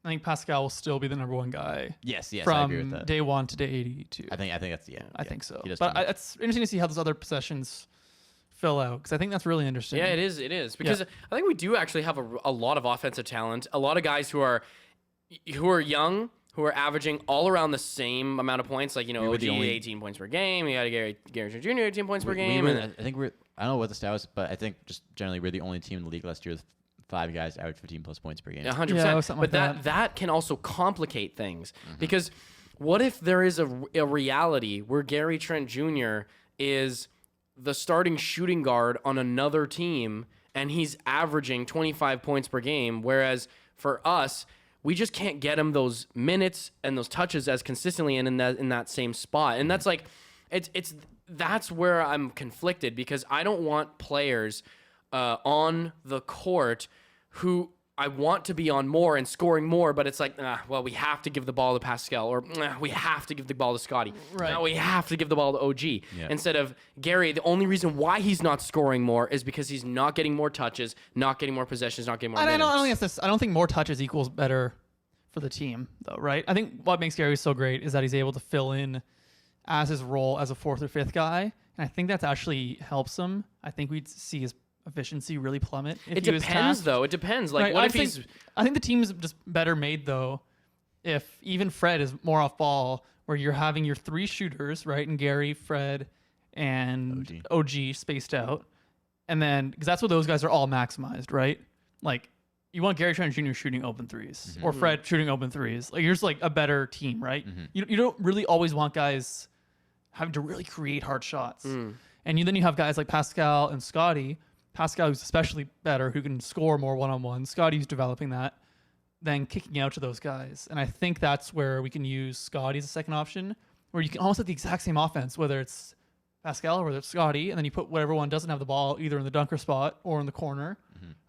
think Pascal will still be the number one guy. Yes, from I agree with that. day 1 to day 82. I think that's I think so. But it's interesting to see how those other possessions fill out, because I think that's really interesting. Yeah, it is because I think we do actually have a lot of offensive talent, a lot of guys who are young, who are averaging all around the same amount of points. OG 18 points per game. You got Gary Jr. 18 points per game. I think I don't know what the stat was, but I think just generally we're the only team in the league last year with 5 guys average 15 plus points per game. 100%. But that can also complicate things, because what if there is a reality where Gary Trent Jr. is the starting shooting guard on another team and he's averaging 25 points per game, whereas for us, we just can't get him those minutes and those touches as consistently and in that same spot. And that's that's where I'm conflicted, because I don't want players on the court who I want to be on more and scoring more, but it's like, well, we have to give the ball to Pascal, or we have to give the ball to Scotty. Right. Now we have to give the ball to OG. Yeah. Instead of Gary, the only reason why he's not scoring more is because he's not getting more touches, not getting more possessions, not getting more minutes. I don't think more touches equals better for the team, though, right? I think what makes Gary so great is that he's able to fill in as his role as a 4th or 5th guy, and I think that's actually helps him. I think we'd see his efficiency really plummet. It depends, though. It depends. Like, what if he's... I think the team's just better made, though, if even Fred is more off ball, where you're having your 3 shooters, right, and Gary, Fred, and OG spaced out, and then, because that's what those guys are all maximized, right? Like, you want Gary Trent Jr. shooting open threes, or Fred shooting open threes. Like, you're just like a better team, right? You don't really always want guys having to really create hard shots. And then you have guys like Pascal and Scotty. Pascal, who's especially better, who can score more one-on-one. Scotty, who's developing that, then kicking out to those guys. And I think that's where we can use Scotty as a second option, where you can almost have the exact same offense, whether it's Pascal or whether it's Scotty, and then you put whatever one doesn't have the ball either in the dunker spot or in the corner.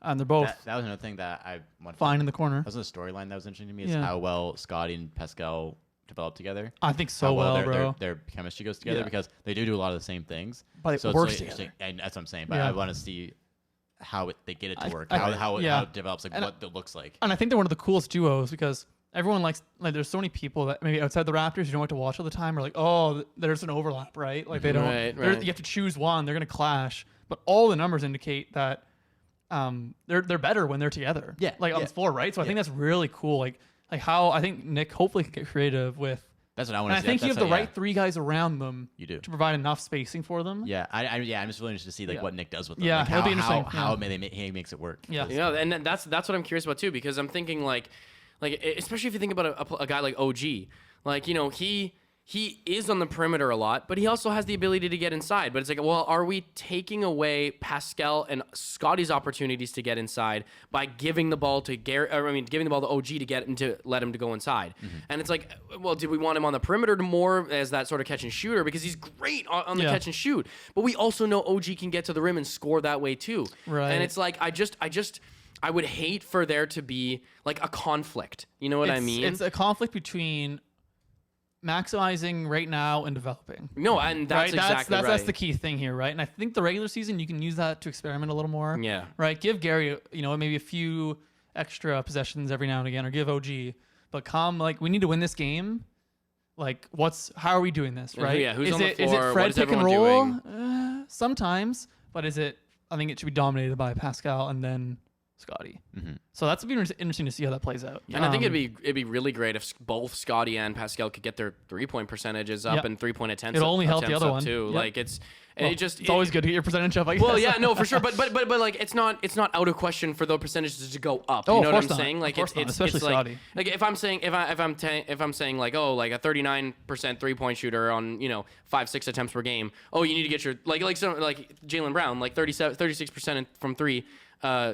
And they're both that was another thing that I wanted fine in the corner. That was a storyline that was interesting to me, is how well Scotty and Pascal develop together. I think so bro. Their chemistry goes together, because they do a lot of the same things. But it works together. And that's what I'm saying. But I want to see how they get it to work, how it develops, like what it looks like. And I think they're one of the coolest duos, because everyone likes, like, there's so many people that maybe outside the Raptors you don't like to watch all the time, are like, oh, there's an overlap, right? Like, they don't, right. You have to choose one, they're going to clash. But all the numbers indicate that they're better when they're together. Yeah. Like, on the floor, right? So I think that's really cool. Like how I think Nick hopefully can get creative with. That's what I want to see. I think you have the right 3 guys around them. You do. To provide enough spacing for them. Yeah, I'm just really interested to see what Nick does with them. Yeah, like it'll be interesting. How he makes it work. Yeah. And that's what I'm curious about too, because I'm thinking like especially if you think about a guy like OG, like, you know, he is on the perimeter a lot, but he also has the ability to get inside. But it's like, well, are we taking away Pascal and Scotty's opportunities to get inside by giving the ball to giving the ball to OG to get him to let him to go inside? And it's like, well, did we want him on the perimeter more as that sort of catch and shooter, because he's great on the catch and shoot, but we also know OG can get to the rim and score that way too. Right. And it's like, I would hate for there to be like a conflict. You know what I mean? It's a conflict between maximizing right now and developing. No, and that's exactly right. That's the key thing here, right? And I think the regular season, you can use that to experiment a little more. Yeah. Right? Give Gary, you know, maybe a few extra possessions every now and again, or give OG. But like, we need to win this game. Like, how are we doing this, right? Yeah, who's on the floor? Is it Fred what is pick and everyone roll? doing? Sometimes. But I think it should be dominated by Pascal and then Scotty. So that's be interesting to see how that plays out. And I think it'd be really great if both Scotty and Pascal could get their 3-point percentages up and 3-point attempts. It'll only help the other one too. Yep. Like it's always good to get your percentage up, I guess. Well, yeah, no, for sure, but like it's not out of question for those percentages to go up. Oh, you know what I'm not. saying? Like it's especially like, Scotty. Like if I'm saying like, oh, like a 39% 3-point shooter on, you know, 5-6 attempts per game. Oh, you need to get your like Jaylen Brown, like 36% from 3.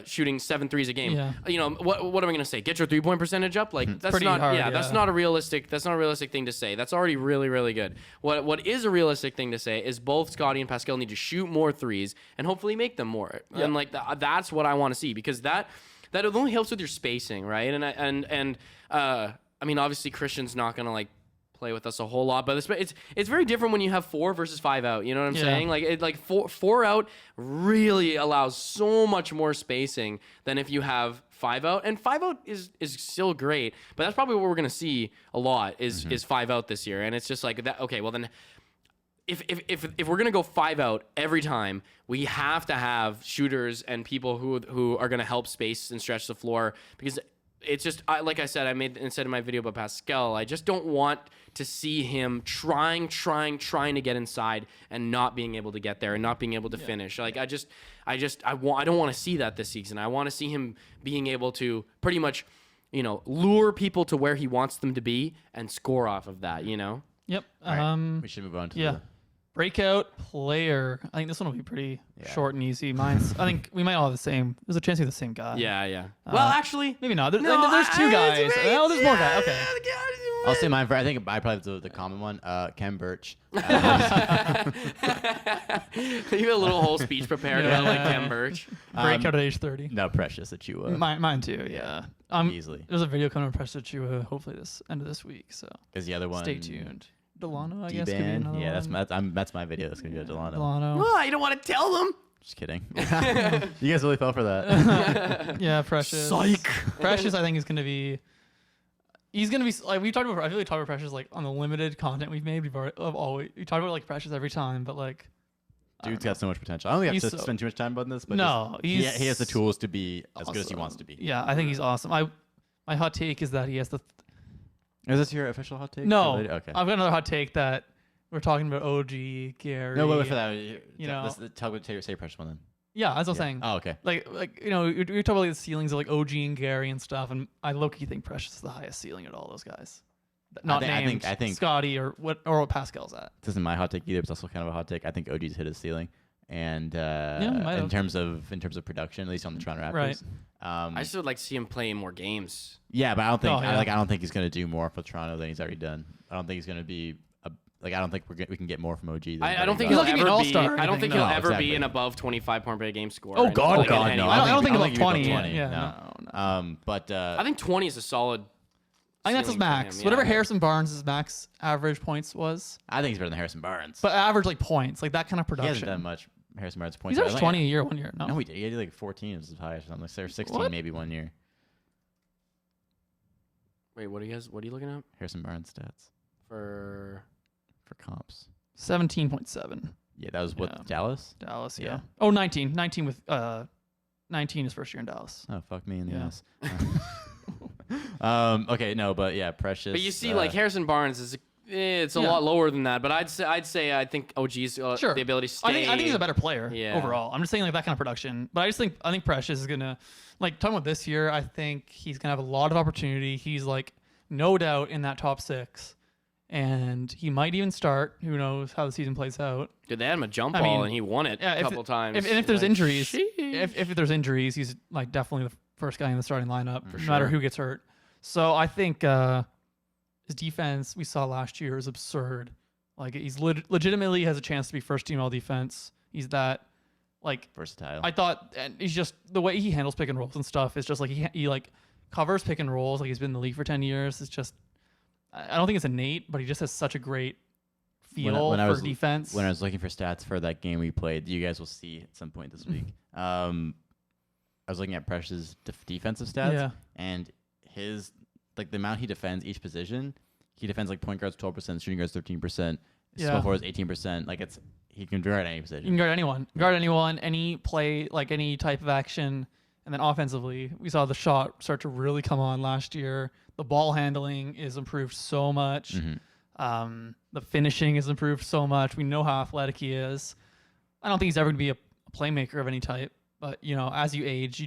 Shooting 7 threes a game. Yeah. You know, what am I gonna say? Get your 3-point percentage up? Like that's pretty not hard, that's not a realistic thing to say. That's already really, really good. What is a realistic thing to say is both Scotty and Pascal need to shoot more threes and hopefully make them more. Yep. And like that's what I want to see, because that only helps with your spacing, right? And I mean, obviously Christian's not gonna like play with us a whole lot, but it's very different when you have 4 versus 5 out. You know what I'm saying? Like four out really allows so much more spacing than if you have 5 out. And 5 out is still great, but that's probably what we're gonna see a lot is 5 out this year. And it's just like that. Okay, well then, if we're gonna go 5 out every time, we have to have shooters and people who are gonna help space and stretch the floor, because it's just like I said, instead of my video about Pascal, I just don't want to see him trying to get inside and not being able to get there and not being able to finish. Like I don't want to see that this season. I want to see him being able to pretty much, you know, lure people to where he wants them to be and score off of that, you know? Yep. Right. We should move on to the breakout player. I think this one will be pretty short and easy. I think we might all have the same. There's a chance we have the same guy. Yeah. Well, actually, maybe not. There's 2 guys. There's more guys. Okay. I'll say mine. I think I probably the common one. Ken Birch. You have a little whole speech prepared about like Ken Birch. Breakout at age 30. No, Precious Achua. Mine too. Yeah. Easily. There's a video coming of Precious Achua hopefully this end of this week. So Is the other one? stay tuned. Delano, I guess. Could be D-Ban? another Yeah, one. that's my video. That's gonna go to Delano. Delano. Oh, you don't want to tell them. Just kidding. You guys really fell for that. Yeah, Precious. Psych. Precious, I think is gonna be. He's gonna be like we talked about. I feel like we talk about Precious like on the limited content we've made. We talk about like Precious every time, but like. Dude's got so much potential. I don't think I have to spend too much time on this, but he has the tools to be as good as he wants to be. Yeah, I think he's awesome. My hot take is that he has the. Is this your official hot take? No. Okay. I've got another hot take that we're talking about OG, Gary. No, wait for that. You know. Say Precious one then. Yeah, as I was saying. Oh, okay. Like you know, we talk about like the ceilings of like OG and Gary and stuff, and I low-key think Precious is the highest ceiling at all those guys. Not named I think Scotty or what Pascal's at. This isn't my hot take either, but it's also kind of a hot take. I think OG's hit his ceiling. And might in have. terms of production, at least on the Toronto Raptors, Right. I just would like to see him play more games. Yeah, but I don't think I don't think he's gonna do more for Toronto than he's already done. I don't think he's gonna be I don't think we can get more from OG. I don't think He's he'll not gonna be an ever be. all-star or I don't anything, think no. he'll ever Exactly. be an above 25 point per game scorer. Oh, in- God, like, in God, any no. league. I don't think he'll above be above 20. 20. Yeah, no. But I think 20 is a solid. I think that's his ceiling for max. him, Whatever yeah. Harrison Barnes' max average points was, I think he's better than Harrison Barnes. but average like points, like that kind of he hasn't production. done much. Harrison Barnes points. He's averaged 20 a year one year. No, No, he did. He had like 14 as his highest or something. Like, or 16 What? maybe one year. Wait, what are you looking at Harrison Barnes stats for? for comps. 17.7. Yeah, that was what Yeah. Dallas. Dallas, yeah. Yeah. Oh, 19. 19 with 19 his first year in Dallas. Oh, fuck me in the Yeah. ass. Okay, no, but yeah, Precious. But you see, like Harrison Barnes is. It's a Yeah. lot lower than that, but I'd say I think OG's Sure. the ability to stay. I think he's a better player Yeah. overall. I'm just saying like that kind of production. But I think Precious is gonna like talking about this year. I think he's gonna have a lot of opportunity. He's like no doubt in that top 6, and he might even start. Who knows how the season plays out? Dude, they had him a jump I ball mean, and he won it a couple times. If there's Like, injuries, sheesh. if there's injuries, he's like definitely the first guy in the starting lineup, no matter sure. who gets hurt. So I think his defense we saw last year is absurd. Like he's legitimately has a chance to be first team all defense. He's that like versatile. I thought, and he's just the way he handles pick and rolls and stuff is just like he like covers pick and rolls like he's been in the league for 10 years. It's just I don't think it's innate, but he just has such a great feel for defense. When I was looking for stats for that game we played, you guys will see at some point this week. I was looking at Precious' defensive stats, Yeah. and his like the amount he defends each position. He defends like point guards 12%, shooting guards 13%, small forwards 18%. Like he can guard any position. You can guard anyone, any play, like any type of action. And then offensively, we saw the shot start to really come on last year. The ball handling is improved so much. Mm-hmm. The finishing is improved so much. We know how athletic he is. I don't think he's ever going to be a playmaker of any type. But, you know, as you age,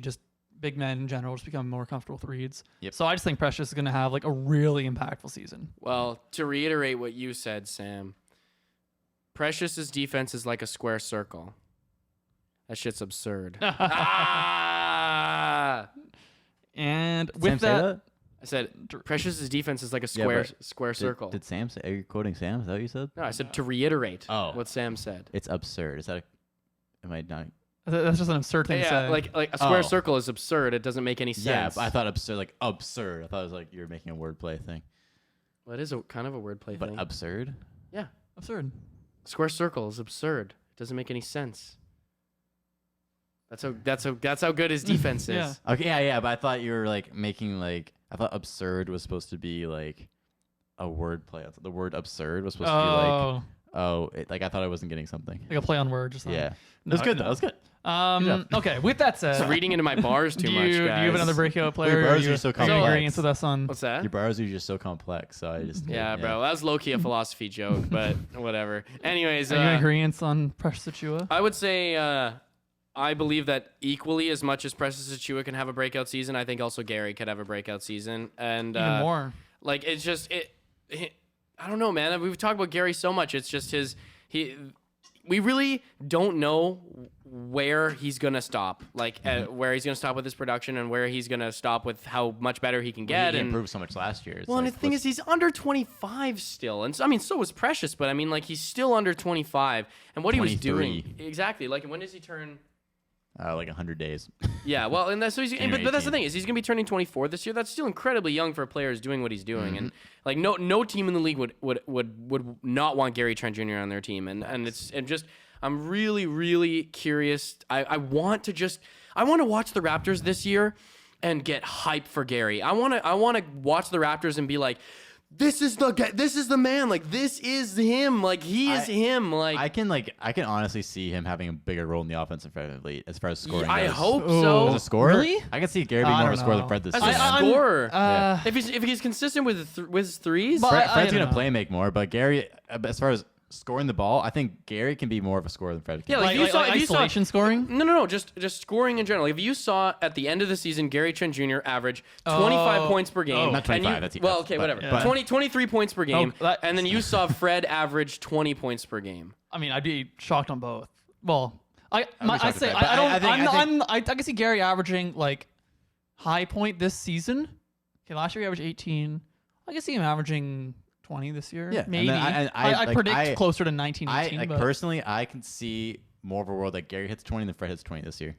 big men in general just become more comfortable with reads. Yep. So I just think Precious is going to have like a really impactful season. Well, to reiterate what you said, Sam, Precious's defense is like a square circle. That shit's absurd. And Did with Sam say that, I said Precious's defense is like a Yeah, square circle. Did Sam say? Are you quoting Sam? Is that what you said? No, I said to reiterate Oh. what Sam said. It's absurd. Is that? Am I not? that's just an absurd thing to Yeah, say. like a square Oh. circle is absurd. It doesn't make any sense. Yeah, but I thought absurd. Like absurd. I thought it was like you were making a wordplay thing. Well, it is kind of a wordplay But thing. absurd. Yeah, absurd. square circle is absurd. It doesn't make any sense. That's how good his defense is. Yeah. Okay, yeah, but I thought you were like making like I thought absurd was supposed to be like a wordplay. I thought the word absurd was supposed to be like I thought I wasn't getting something. Like a play on word or something. Yeah, No, that was good though. no. That was good. Okay, with that said, It's reading into my bars too do much, you guys. have another breakout player? Your bars Are are so you in complex. agreement with us on? What's that? Your bars are just so complex, so I just Yeah, bro. That was low-key a philosophy joke, but whatever. Anyways, Are you in agreement on Precious Achua? I would say I believe that equally as much as Precious Achua can have a breakout season, I think also Gary could have a breakout season. And Even more. Like, it's just, I don't know, man. We've talked about Gary so much. It's just we really don't know where he's gonna stop, like where he's gonna stop with his production and where he's gonna stop with how much better he can get. He and improved so much last year. and the thing is, he's under 25 still, and so, I mean, so was Precious, but I mean, like, he's still under 25, and what he was doing exactly, like, when does he turn? Like 100 days. Yeah, well, and that's so he's. But that's the thing is, he's gonna be turning 24 this year. That's still incredibly young for a player who's doing what he's doing, and like no team in the league would not want Gary Trent Jr. on their team, and just I'm really curious. I want to watch the Raptors this year and get hype for Gary. I want to watch the Raptors and be like, this is the man. Like, this is him. Like, he is him. Like, I can honestly see him having a bigger role in the offense than Fred VanVleet as far as scoring. I goes. hope so. As a scorer, Really? I can see Gary being more of a scorer than Fred this As year. a scorer, Yeah. if he's consistent with his threes, Fred's gonna know. play and make more, but Gary, as far as scoring the ball, I think Gary can be more of a scorer than Fred. Yeah, Like, isolation scoring? No, just scoring in general. If you saw at the end of the season Gary Trent Jr. average 25 points per game, Not 25. whatever. Yeah. 23 points per game, Oh, and then you saw Fred average 20 points per game. I mean, I'd be shocked on both. Well, I shocked say at that, I can see Gary averaging like high point this season. Okay, last year he averaged 18. I can see him averaging 20 this year. Yeah, maybe. and I like, predict closer to 19, 18. Like, but personally, I can see more of a world that Gary hits 20 than Fred hits 20 this year.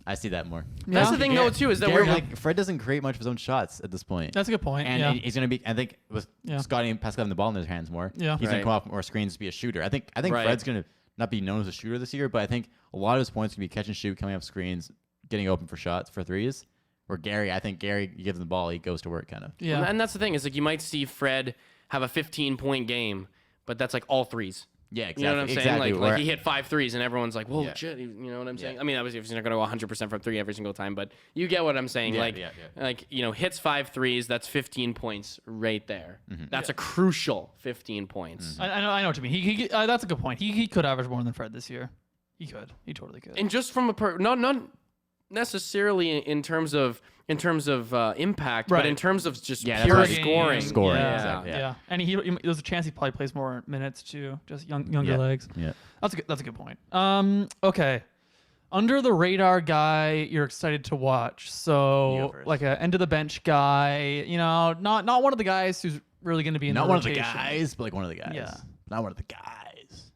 I see that more. That's the thing, though, too, is that Gary, we're like, Fred doesn't create much of his own shots at this point. that's a good point. And yeah. he's going to be, I think, with Scotty and Pascal having the ball in his hands more, Yeah. he's going Right. to come off more screens to be a shooter. I think Right. Fred's going to not be known as a shooter this year, but I think a lot of his points can be catch and shoot, coming off screens, getting open for shots, for threes. Where Gary, I think Gary, you give him the ball, he goes to work kind of. Yeah. And that's the thing is, like, you might see Fred have a 15-point game, but that's like all threes. Yeah, exactly. You know what I'm saying? Exactly. Like he hit 5 threes, and everyone's like, "Whoa, Yeah. shit!" You know what I'm saying? Yeah. I mean, obviously, he's not going to go 100% from 3 every single time, but you get what I'm saying. Like, hits 5 threes, that's 15 points right there. That's a crucial 15 points. I know what you mean. He that's a good point. He could average more than Fred this year. He could. He totally could. And just from not necessarily in terms of impact, but Right. in terms of just Yeah, pure that's scoring. Scoring, Yeah. exactly, Yeah. And there's a chance he probably plays more minutes too. Just younger Yeah. legs. Yeah. That's a good point. Okay. Under the radar guy you're excited to watch. You go So first. like a end of the bench guy, not one of the guys who's really going to be in Not the one of the rotation. guys, but like one of the guys. Yeah. Not one of the guys.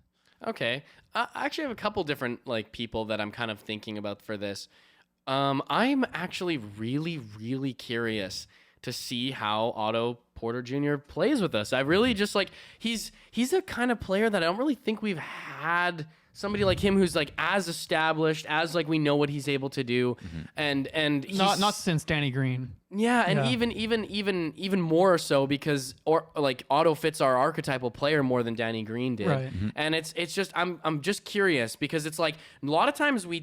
Okay. I actually have a couple different like people that I'm kind of thinking about for this. I'm actually really curious to see how Otto Porter Jr. plays with us. I really just like he's a kind of player that I don't really think we've had somebody like him who's like as established as like we know what he's able to do, and he's, Not since Danny Green. yeah, and Yeah. even more so because like Otto fits our archetypal player more than Danny Green did, Right. and it's just I'm just curious because it's like a lot of times we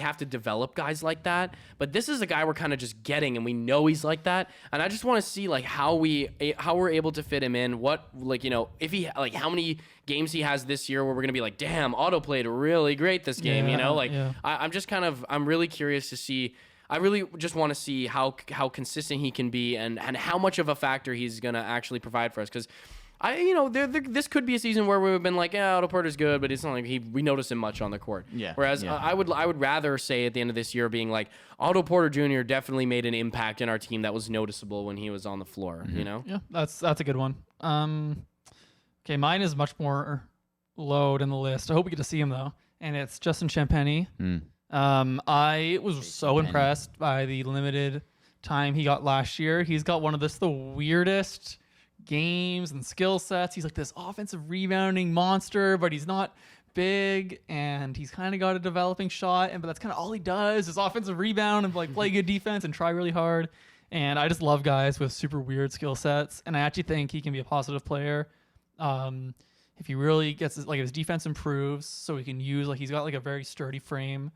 have to develop guys like that, but this is a guy we're kind of just getting and we know he's like that, and I just want to see like how we're able to fit him in, what like if he like how many games he has this year where we're gonna be like, damn, Otto played really great this game, Yeah. I'm really curious to see. I really just want to see how consistent he can be and how much of a factor he's gonna actually provide for us. Because this could be a season where we've been like, yeah, Otto Porter's good, but it's not like we notice him much on the court. Yeah. Whereas Yeah. I would rather say at the end of this year being like Otto Porter Jr. definitely made an impact in our team that was noticeable when he was on the floor. You know. Yeah, that's a good one. Okay, mine is much more low in the list. I hope we get to see him though, and it's Justin Champagny. I was so impressed by the limited time he got last year. He's got one of the weirdest games and skill sets. He's like this offensive rebounding monster, but he's not big, and he's kind of got a developing shot, but that's kind of all he does is offensive rebound and like play good defense and try really hard. And I just love guys with super weird skill sets, and I actually think he can be a positive player. If he really gets if his defense improves, so he can use he's got a very sturdy frame,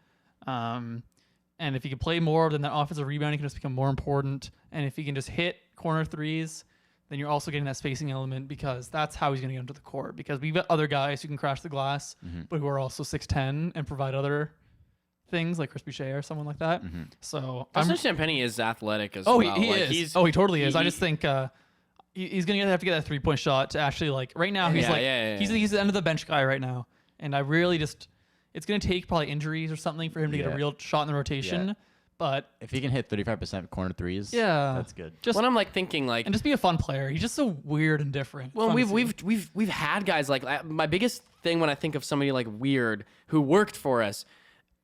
and if he can play more, then that offensive rebounding can just become more important. And if he can just hit corner threes, then you're also getting that spacing element because that's how he's going to get into the court. Because we've got other guys who can crash the glass, but who are also 6'10" and provide other things like Chris Boucher or someone like that. So Justin Champagny is athletic as well. well. He is. He totally is. I just think he's gonna have to get that 3-point shot to actually like. Right now, he's he's the end of the bench guy right now, and I really just it's gonna take probably injuries or something for him to get a real shot in the rotation. Yeah. But if he can hit 35% corner threes, that's good. Just when I'm like thinking like, and just be a fun player. He's just so weird and different. Well, we've had guys like my biggest thing when I think of somebody like weird who worked for us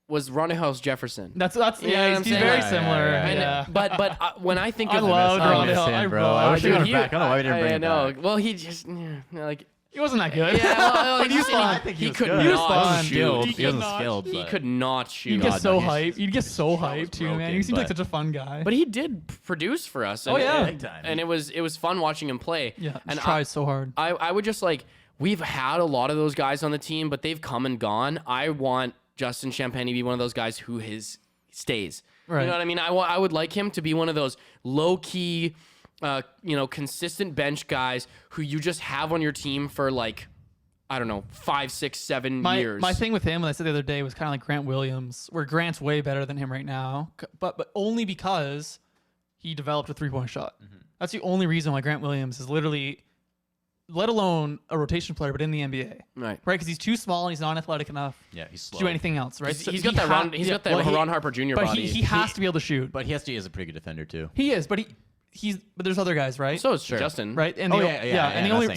was Ronnie House Jefferson. That's he's very similar. Yeah. But when I think of Ronnie House, I wish he would have back. I don't know why we didn't bring him back. Well, he just like. He wasn't that good. Yeah, well, I think he could not shoot. He wasn't skilled. He could not shoot. You'd get so hyped. You'd get so hyped too, man. He seems like such a fun guy. But he did produce for us. And, and it was fun watching him play. Yeah, and tries so hard. I would just like we've had a lot of those guys on the team, but they've come and gone. I want Justin Champagne to be one of those guys who stays. Right. You know what I mean? I would like him to be one of those low key. Consistent bench guys who you just have on your team for like, I don't know, 5, 6, 7 years. My thing with him, when I said the other day, was kind of like Grant Williams, where Grant's way better than him right now, but only because he developed a 3-point shot. Mm-hmm. That's the only reason why Grant Williams is literally, let alone a rotation player, but in the NBA. Right. Because he's too small and he's not athletic enough. Yeah, he's slow. To do anything else, right? He's got that Ron Harper Jr. But body. he has to be able to shoot. But he is a pretty good defender too. He is, but but there's other guys, right? So is Justin, right? And and the only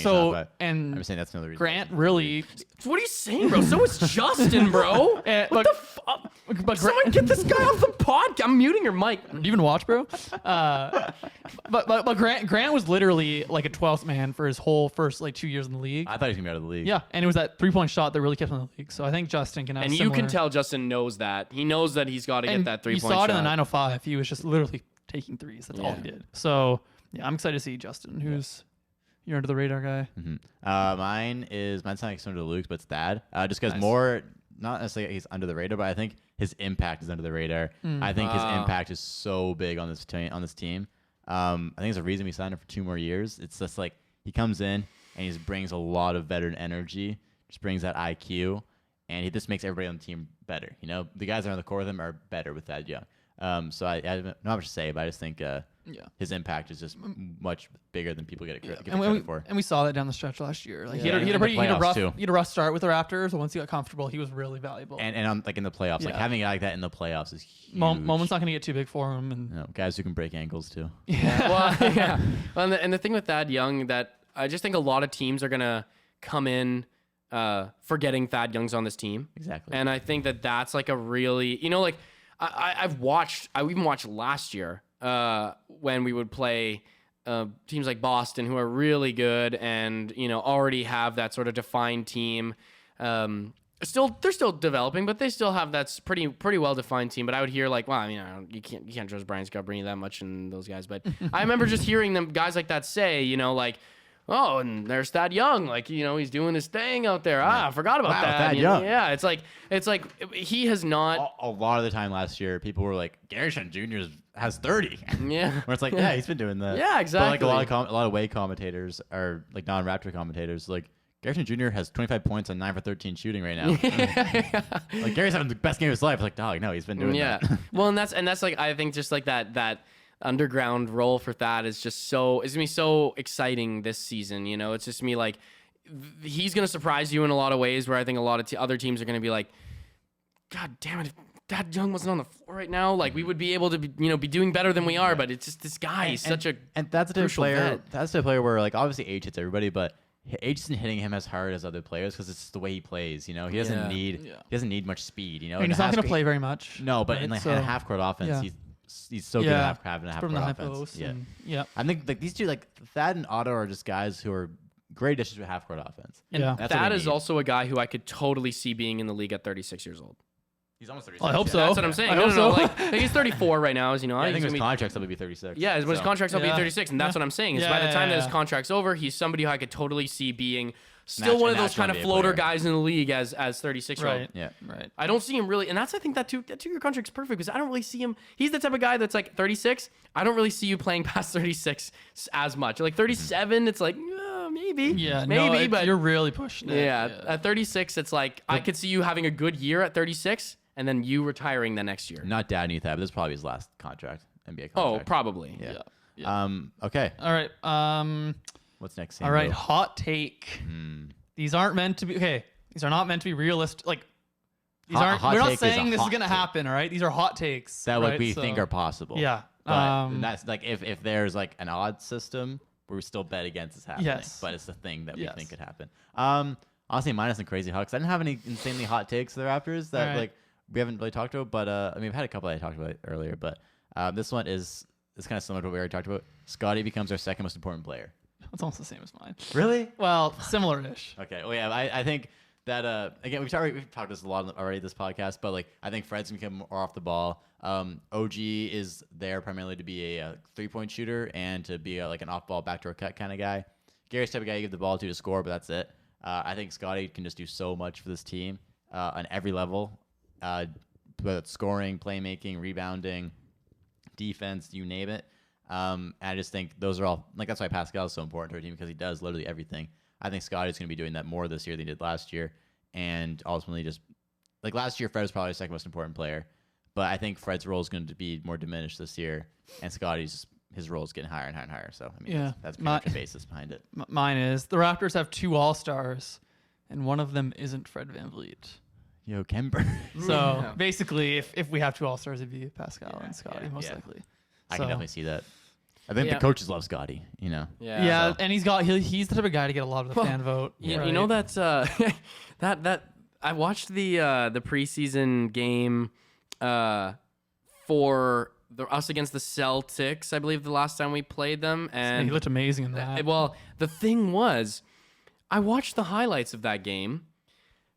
and I'm saying that's another reason. Grant really. What are you saying, bro? So is Justin, bro. What the fuck? But someone get this guy off the podcast. I'm muting your mic. Do you even watch, bro? But Grant was literally like a 12th man for his whole first like 2 years in the league. I thought he was gonna be out of the league. Yeah, and it was that 3-point shot that really kept him in the league. So I think Justin can have. And you can tell Justin knows that. He knows that he's got to get that 3-point shot. You saw it in the 905. He was just literally taking threes. That's all he did. So yeah, I'm excited to see Justin, who's your under the radar guy. Mm-hmm. Mine's not like similar to Luke's, but it's Thad. Just because not necessarily he's under the radar, but I think his impact is under the radar. I think his impact is so big on this team. I think it's a reason we signed him for 2 more years. It's just like he comes in and he just brings a lot of veteran energy, just brings that IQ, and he just makes everybody on the team better. You know, the guys that are on the core with him are better with Thad Young. So I have not much to say, but I just think his impact is just much bigger than people get credit for. And we saw that down the stretch last year. Like he had a rough start with the Raptors, but once he got comfortable, he was really valuable. And on, like in the playoffs, like having a guy like that in the playoffs is huge. Moment's not going to get too big for him. And guys who can break ankles too. Yeah. Well, and the thing with Thad Young that I just think a lot of teams are going to come in forgetting Thad Young's on this team. Exactly. And I think that's like a really, like I even watched last year when we would play teams like Boston who are really good and already have that sort of defined team. They're still developing, but they still have that pretty well defined team. But I would hear like, well, I mean, you can't trust Brian Scott bringing that much in those guys. But I remember just hearing them guys like that say, like, oh, and there's Thad Young, like he's doing his thing out there. I forgot about that. Thad Young. Yeah, it's like he has not. A lot of the time last year, people were like, Garrison Jr. has 30. Yeah, where it's like, he's been doing that. Yeah, exactly. But like a lot of Way commentators are like non-Raptor commentators, like Garrison Jr. has 25 points on 9 for 13 shooting right now. Like Gary's having the best game of his life. Like, dog, no, he's been doing that. Well, and that's like I think just like that underground role for Thad is just it's gonna be so exciting this season. It's just me like he's gonna surprise you in a lot of ways where I think a lot of other teams are gonna be like, God damn it, if Thad Young wasn't on the floor right now, like we would be able to be doing better than we are. But it's just this guy. He's such a that's the player. Vet. That's the player where like obviously H hits everybody, but H isn't hitting him as hard as other players because it's the way he plays. He doesn't need much speed. And he's not gonna play very much. No, but in a half court offense, he's so good at having a half court offense. Yeah. I think like these two, like Thad and Otto, are just guys who are great additions to a half court offense. And Thad is also a guy who I could totally see being in the league at 36 years old. He's almost 36. I hope so. That's what I'm saying. No. Like he's 34 right now. As you know, I think his contract's will be 36. Yeah, his contract's will be 36, and that's what I'm saying. Is by the time that his contract's over, he's somebody who I could totally see being still one of those kind of floater guys in the league as 36-year-old. Right. Yeah. Right. I don't see him really, and I think that 2-year contract's perfect because I don't really see him. He's the type of guy that's like 36. I don't really see you playing past 36 as much. Like 37, it's like maybe. Yeah. Maybe, but you're really pushing it. Yeah. At 36, it's like I could see you having a good year at 36. And then you retiring the next year. Not Dad Thad, but this is probably his last NBA contract. Oh, probably. Yeah. Okay. All right. What's next? All right. Sambo? Hot take. These aren't meant to be. Okay. These are not meant to be realistic. Like these aren't. hot We're not take is a saying this is hot gonna take. happen. All right. These are hot takes That right? like we So, think are possible. Yeah. But that's like if there's like an odds system, we still bet against this happening. Yes. But it's the thing that we Yes. think could happen. Honestly, mine isn't crazy hot because I didn't have any insanely hot takes for the Raptors that All right. like we haven't really talked about. But I mean, we've had a couple I talked about earlier. But this one is kind of similar to what we already talked about. Scotty becomes our second most important player. It's almost the same as mine. Really? Well, similar-ish. Okay. Well, yeah. I think that again we've talked this a lot already this podcast, but like I think Fred's gonna become more off the ball. OG is there primarily to be a 3-point shooter and to be like an off-ball backdoor cut kind of guy. Gary's the type of guy you give the ball to score, but that's it. I think Scotty can just do so much for this team on every level, whether it's scoring, playmaking, rebounding, defense, you name it. And I just think those are all like that's why Pascal is so important to our team because he does literally everything. I think Scotty's going to be doing that more this year than he did last year, and ultimately just like last year, Fred was probably the second most important player, but I think Fred's role is going to be more diminished this year, and Scotty's his role is getting higher and higher and higher. So I mean, Yeah. that's pretty much the basis behind it. Mine is the Raptors have 2 All-Stars, and one of them isn't Fred VanVleet. Yo, Kemper. So Yeah. basically, if we have 2 All-Stars, it'd be Pascal and Scotty most likely. I So- can definitely see that. I think Yeah. the coaches love Scotty. You know. Yeah, so- and he's the type of guy to get a lot of the fan vote. You right? know that's that I watched the preseason game for us against the Celtics. I believe the last time we played them, and he looked amazing in that. well, the thing was, I watched the highlights of that game.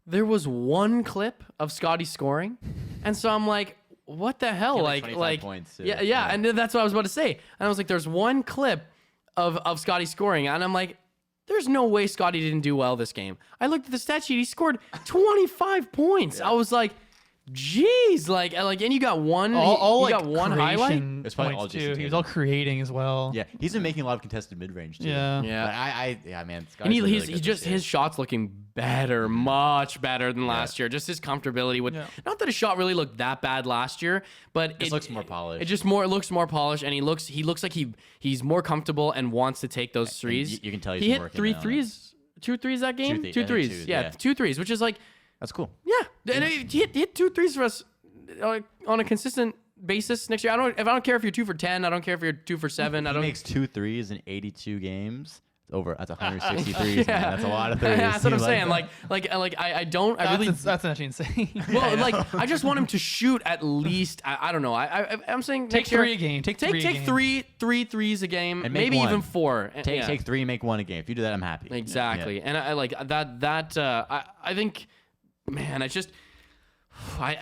There was one clip of Scotty scoring, and so I'm like, what the hell? He had, like, 25 like points, too. yeah, Yeah. and that's what I was about to say. And I was like, there's one clip of Scotty scoring, and I'm like, there's no way Scotty didn't do well this game. I looked at the stat sheet; he scored 25 points. I was like, jeez, like, and you got one, all you like got one highlight. creation It's probably points all too. Jason He was Tatum. all creating as well. Yeah, he's been making a lot of contested mid range too. Yeah. Yeah. Yeah, man. And Scotty's been really he's good this just year. his shots looking better, much better than last year. Just his comfortability with, not that his shot really looked that bad last year, but It looks more polished. It looks more polished, and he looks like he's more comfortable and wants to take those threes. you can tell he's he been hit working 3 on it. threes, 2 threes that game, I think 2 threes, two, yeah, 2 threes, which is like, That's cool. yeah, and he hit 2 threes for us on a consistent basis next year. I don't care if you're 2 for 10. I don't care if you're 2 for 7. I He don't. makes 2 threes in 82 games. That's 160 threes. Man. That's a lot of threes. That's what I'm Like- saying. I really. That's actually insane. Well, like I just want him to shoot at least. I don't know. I'm saying Take next year, 3 a game. Take 3 a game. three threes a game, And make maybe one. even 4. Yeah. Take 3, make 1 a game. If you do that, I'm happy. Exactly, Yeah. and I like that. I think, man,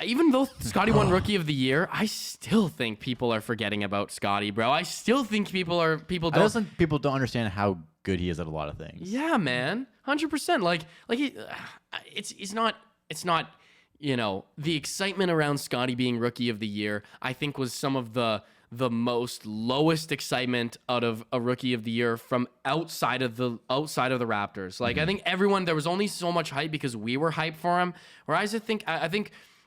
even though Scotty won Rookie of the Year, I still think people are forgetting about Scotty, bro. I still think people I don't. just think people don't understand how good he is at a lot of things. Yeah, man, 100%. Like it's not. You know, the excitement around Scotty being Rookie of the Year, I think, was some of the most lowest excitement out of a Rookie of the Year from outside of the Raptors. Like I think there was only so much hype because we were hyped for him. Whereas I think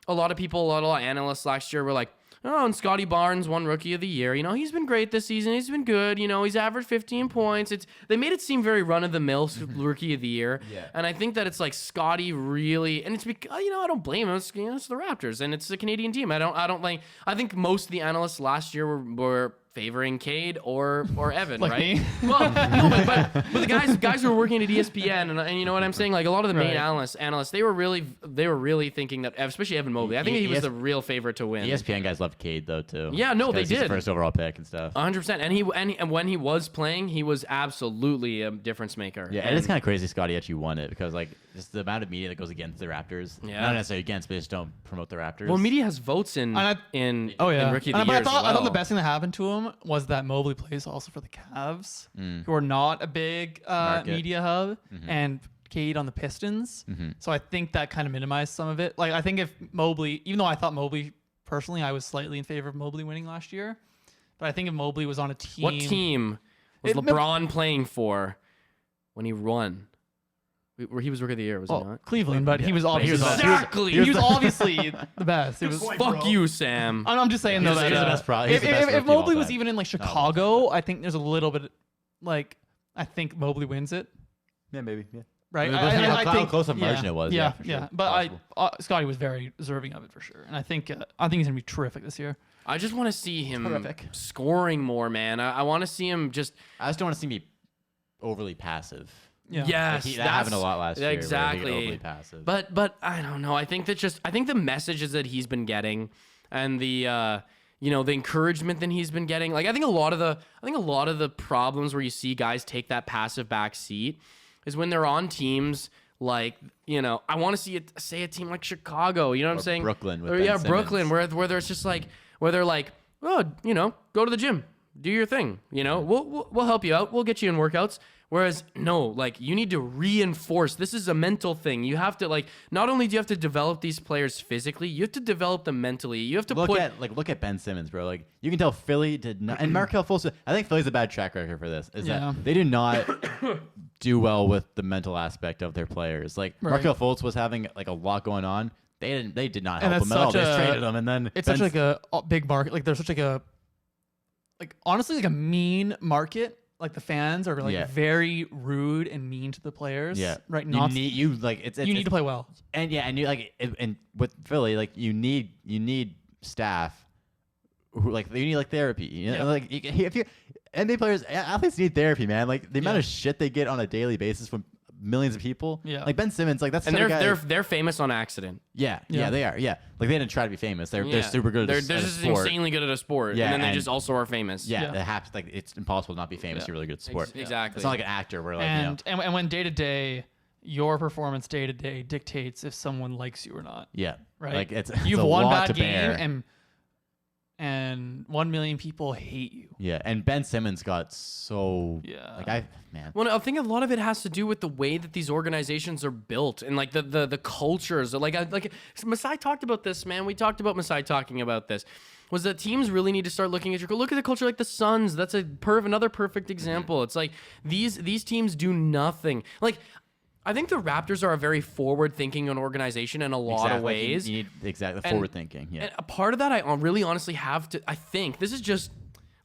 a lot of analysts last year were like, oh, and Scotty Barnes won Rookie of the Year. You know, he's been great this season. He's been good. You know, he's averaged 15 points. They made it seem very run-of-the-mill Rookie of the Year. Yeah. And I think that it's like Scotty really, and it's because, I don't blame him. It's the Raptors, and it's a Canadian team. I think most of the analysts last year were favoring Cade or Evan, Like right? me? Well, no, but the guys who were working at ESPN, and you know what I'm saying? Like a lot of the main Right. analysts, they were really thinking that, especially Evan Mobley. I think he was the real favorite to win. ESPN guys loved Cade though too. Yeah, no, Just they 'cause he's the did. first overall pick and stuff. 100%. And when he was playing, he was absolutely a difference maker. Yeah, and it's kind of crazy Scotty actually won it because like just the amount of media that goes against the Raptors. Yeah. Not necessarily against, but they just don't promote the Raptors. Well, media has votes in And in Oh yeah. Rookie of the But Year I thought as well. the best thing that happened to him was that Mobley plays also for the Cavs, who are not a big Market. media hub, and Cade on the Pistons. So I think that kind of minimized some of it. Like I think if Mobley, even though I thought Mobley personally, I was slightly in favor of Mobley winning last year, but I think if Mobley was on a team, What team was It- LeBron playing for when he won? Where he was rookie of the year, was he not? Cleveland, but he was obviously Exactly. he was obviously the best. It was. Fuck you, Sam. I'm just saying though He's that the best pro- he's if, the best if rookie of Mobley all was time. even in like Chicago, I think there's a little bit like I think Mobley wins it. Yeah, maybe. Yeah. Right. How think close of margin it was. Yeah, for sure. But Possible. Scotty was very deserving of it for sure, and I think he's gonna be terrific this year. I just want to see him Terrific. scoring more, man. I want to see him just. I just don't want to see me overly passive. Yeah. Yes, That happened a lot last year. where he got Exactly. overly passive. But I don't know. I think the messages that he's been getting and the the encouragement that he's been getting. Like I think a lot of the problems where you see guys take that passive back seat is when they're on teams like, I want to see it say a team like Chicago, you know what I'm saying? Brooklyn with Or Ben yeah, Simmons. Brooklyn where there's just like where they're like, "Oh, go to the gym. Do your thing, We'll help you out. We'll get you in workouts." Whereas, no, like, you need to reinforce. This is a mental thing. You have to, like, not only do you have to develop these players physically, you have to develop them mentally. You have to look at Ben Simmons, bro. Like, you can tell Philly did not, and Markelle Fultz. I think Philly's a bad track record for this. That they do not do well with the mental aspect of their players. Like, Markelle Fultz was having like a lot going on. They did not help him at all. They just traded him, and then it's such like a big market. Like, there's such like honestly like a mean market. Like the fans are like very rude and mean to the players. Yeah, right. You need to play well. And you like and with Philly, like you need staff who like you need like therapy. Like if you NBA players, athletes need therapy, man. Like the amount of shit they get on a daily basis from millions of people. Yeah, like Ben Simmons, like that's and they're famous on accident. Yeah, they are. Yeah, like they didn't try to be famous. They're super good. They're at just a sport. insanely good at a sport. Yeah, and then they just also are famous. Yeah, it happens. Like it's impossible to not be famous. You're really good at sport. Exactly. It's not like an actor where like and when day to day, your performance day to day dictates if someone likes you or not. Yeah, right. Like it's you've a one lot bad to bear. game and 1 million people hate you. Yeah, and Ben Simmons got so Well, I think a lot of it has to do with the way that these organizations are built and like the cultures. Like Masai talked about this, man. We talked about Masai talking about this. Was that teams really need to start looking at look at the culture like the Suns. That's another perfect example. It's like these teams do nothing. Like I think the Raptors are a very forward-thinking organization in a lot of ways. You need forward-thinking. Yeah. And a part of that, I really honestly have to. I think this is just.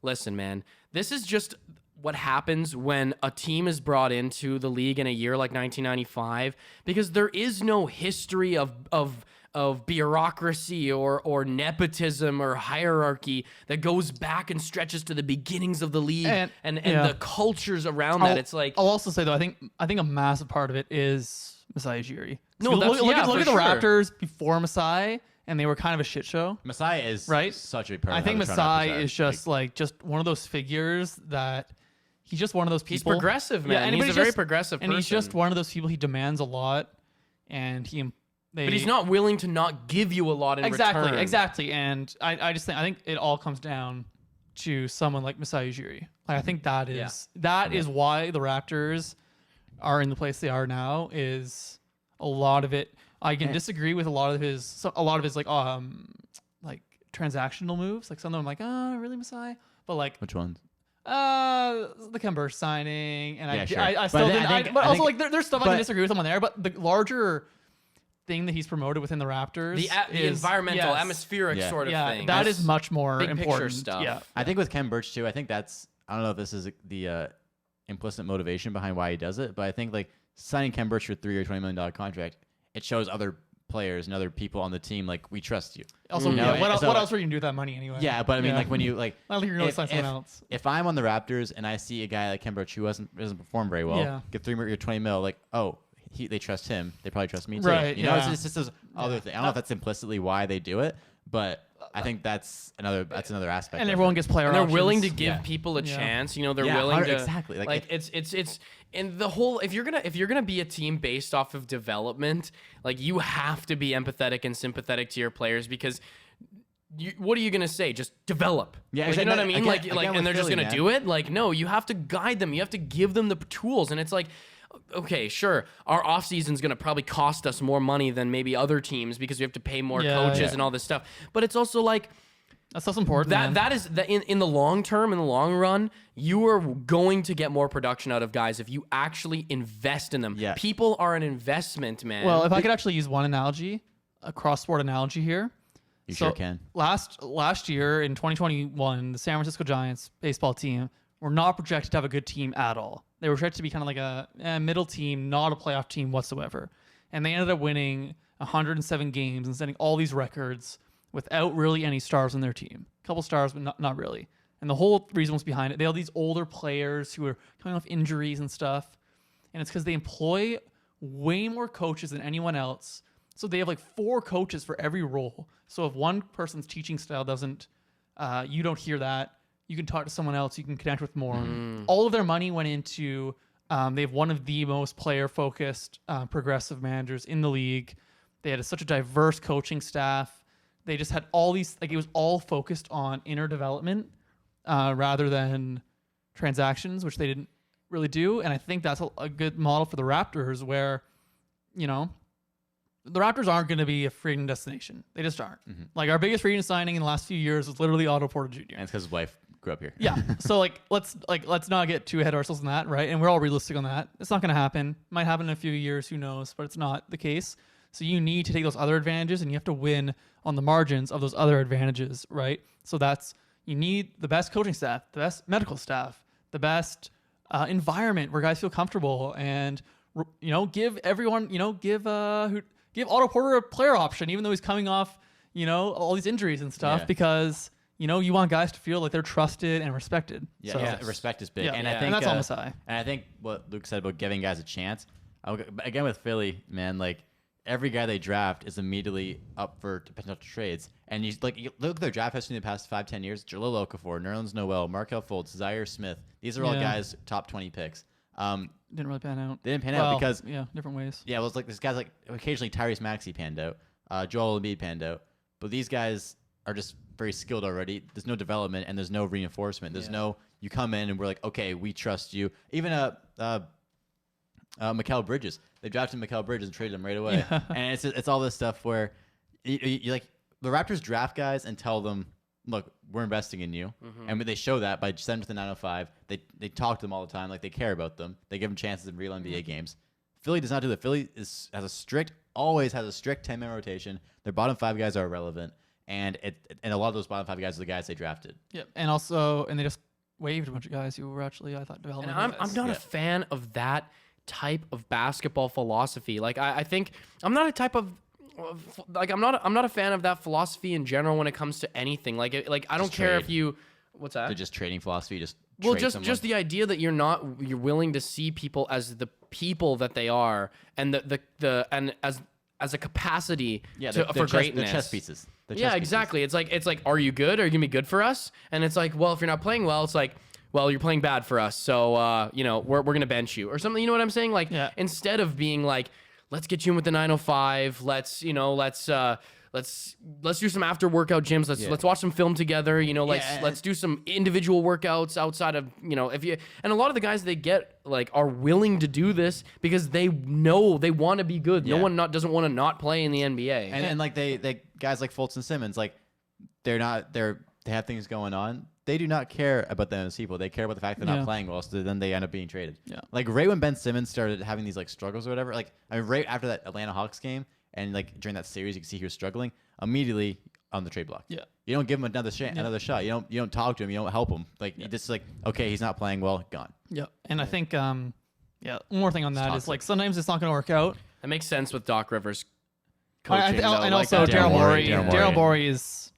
Listen, man. This is just what happens when a team is brought into the league in a year like 1995, because there is no history of bureaucracy or nepotism or hierarchy that goes back and stretches to the beginnings of the league and the cultures around that. It's like I'll also say though, I think a massive part of it is Masai Ujiri. No, look at the sure. Raptors before Masai, and they were kind of a shit show. Masai is such a part. I think Masai is just just one of those figures that he's just one of those people. He's progressive, man. Yeah, and he's a very progressive person. And he's just one of those people. He demands a lot, and but he's not willing to not give you a lot in return. Exactly. And I think it all comes down to someone like Masai Ujiri. Like I think that is why the Raptors are in the place they are now. Is a lot of it. I can disagree with a lot of his like transactional moves. Like some of them, like really Masai, but like which ones? The Kemba signing, and sure. I still didn't. But also like there's stuff I can disagree with him on there. But the larger thing that he's promoted within the Raptors, the environmental, atmospheric sort of thing. That is much more big important stuff. Yeah, I think with Ken Birch too. I think that's I don't know if this is the implicit motivation behind why he does it, but I think like signing Ken Birch for a 3-year, $20 million contract, it shows other players and other people on the team like we trust you. Also, what else are you gonna do with that money anyway? Yeah, but I mean, like when you like, I don't think you're gonna sign someone else. If I'm on the Raptors and I see a guy like Ken Birch who doesn't perform very well, get 3-year, $20 million, like they trust him, they probably trust me too. Right? You know, it's just those other thing. I don't know if that's implicitly why they do it, but I think that's another aspect. And everyone gets player. And they're options. willing to give people a chance. You know, they're willing to exactly like it's and the whole if you're gonna be a team based off of development, like you have to be empathetic and sympathetic to your players because. What are you gonna say? Just develop. Yeah, you know what I mean. Again, and they're just Philly, gonna do it. Like, no, you have to guide them. You have to give them the tools. And it's like, okay, sure, our off season's gonna probably cost us more money than maybe other teams because we have to pay more coaches and all this stuff. But it's also like, That's so important. That is in the long term, in the long run, you are going to get more production out of guys if you actually invest in them. Yeah. People are an investment, man. Well, if I could actually use one analogy, a cross-sport analogy here. You sure can. Last year in 2021, the San Francisco Giants baseball team were not projected to have a good team at all. They were projected to be kind of like a middle team, not a playoff team whatsoever. And they ended up winning 107 games and setting all these records without really any stars on their team. A couple stars, but not really. And the whole reason was behind it. They had these older players who were coming off injuries and stuff. And it's because they employ way more coaches than anyone else. So they have like 4 coaches for every role. So if one person's teaching style doesn't, you don't hear that, you can talk to someone else, you can connect with more. All of their money went into, they have one of the most player-focused, progressive managers in the league. They had such a diverse coaching staff. They just had all these, like it was all focused on inner development rather than transactions, which they didn't really do. And I think that's a good model for the Raptors where, you know, the Raptors aren't going to be a free agent destination. They just aren't. Mm-hmm. Like our biggest free agent signing in the last few years was literally Otto Porter Jr. And it's because his wife grew up here. Yeah. So let's not get too ahead of ourselves in that, right? And we're all realistic on that. It's not going to happen. Might happen in a few years, who knows? But it's not the case. So you need to take those other advantages, and you have to win on the margins of those other advantages, right? So you need the best coaching staff, the best medical staff, the best environment where guys feel comfortable, and give everyone, give Otto Porter a player option, even though he's coming off, all these injuries and stuff, because you want guys to feel like they're trusted and respected. Yeah, so, yeah, respect is big, yeah, and I think and that's almost high. And I think what Luke said about giving guys a chance, again with Philly, man, like every guy they draft is immediately up for potential trades, and you look at their draft history in the past 5-10 years: Jahlil Okafor, Nerlens Noel, Markelle Fultz, Zaire Smith. These are all guys top 20 picks. Didn't really pan out. They didn't pan out because different ways. Yeah, it was like this guy's like occasionally Tyrese Maxey panned out, Joel Embiid panned out, but these guys are just very skilled already. There's no development and there's no reinforcement. There's no you come in and we're like, okay, we trust you. Even Mikal Bridges, they drafted Mikal Bridges and traded him right away, and it's all this stuff where you like the Raptors draft guys and tell them, look, we're investing in you. Mm-hmm. And they show that by sending them to the 905. They talk to them all the time. Like, they care about them. They give them chances in real NBA games. Philly does not do that. Philly always has a strict 10-man rotation. Their bottom 5 guys are irrelevant. And a lot of those bottom 5 guys are the guys they drafted. Yep. And they just waived a bunch of guys who were actually, I thought, development. And I'm not a fan of that type of basketball philosophy. Like, I think I'm not a type of like I'm not a fan of that philosophy in general when it comes to anything. Like I don't care if you what's that? They're just trading philosophy. Just the idea that you're willing to see people as the people that they are, and and as a capacity for greatness. They're chess pieces. Exactly. It's like, are you good? Are you gonna be good for us? And it's like, well, if you're not playing well, it's like, well, you're playing bad for us, so we're gonna bench you or something. You know what I'm saying? Like, instead of being like, let's get you in with the 905. Let's do some after workout gyms. Let's watch some film together. Let's do some individual workouts outside of and a lot of the guys they get are willing to do this because they know they want to be good. No one doesn't want to not play in the NBA. And they guys like Fultz and Simmons, like they have things going on. They do not care about them as people. They care about the fact they're not playing well, so then they end up being traded. Yeah. Like right when Ben Simmons started having these struggles or whatever, right after that Atlanta Hawks game and during that series, you can see he was struggling immediately on the trade block. Yeah. You don't give him another shot. You don't talk to him. You don't help him. You just okay, he's not playing well, gone. Yeah. And I think one more thing on that is sometimes it's not going to work out. That makes sense with Doc Rivers coaching. And also Daryl Morey. Daryl Morey is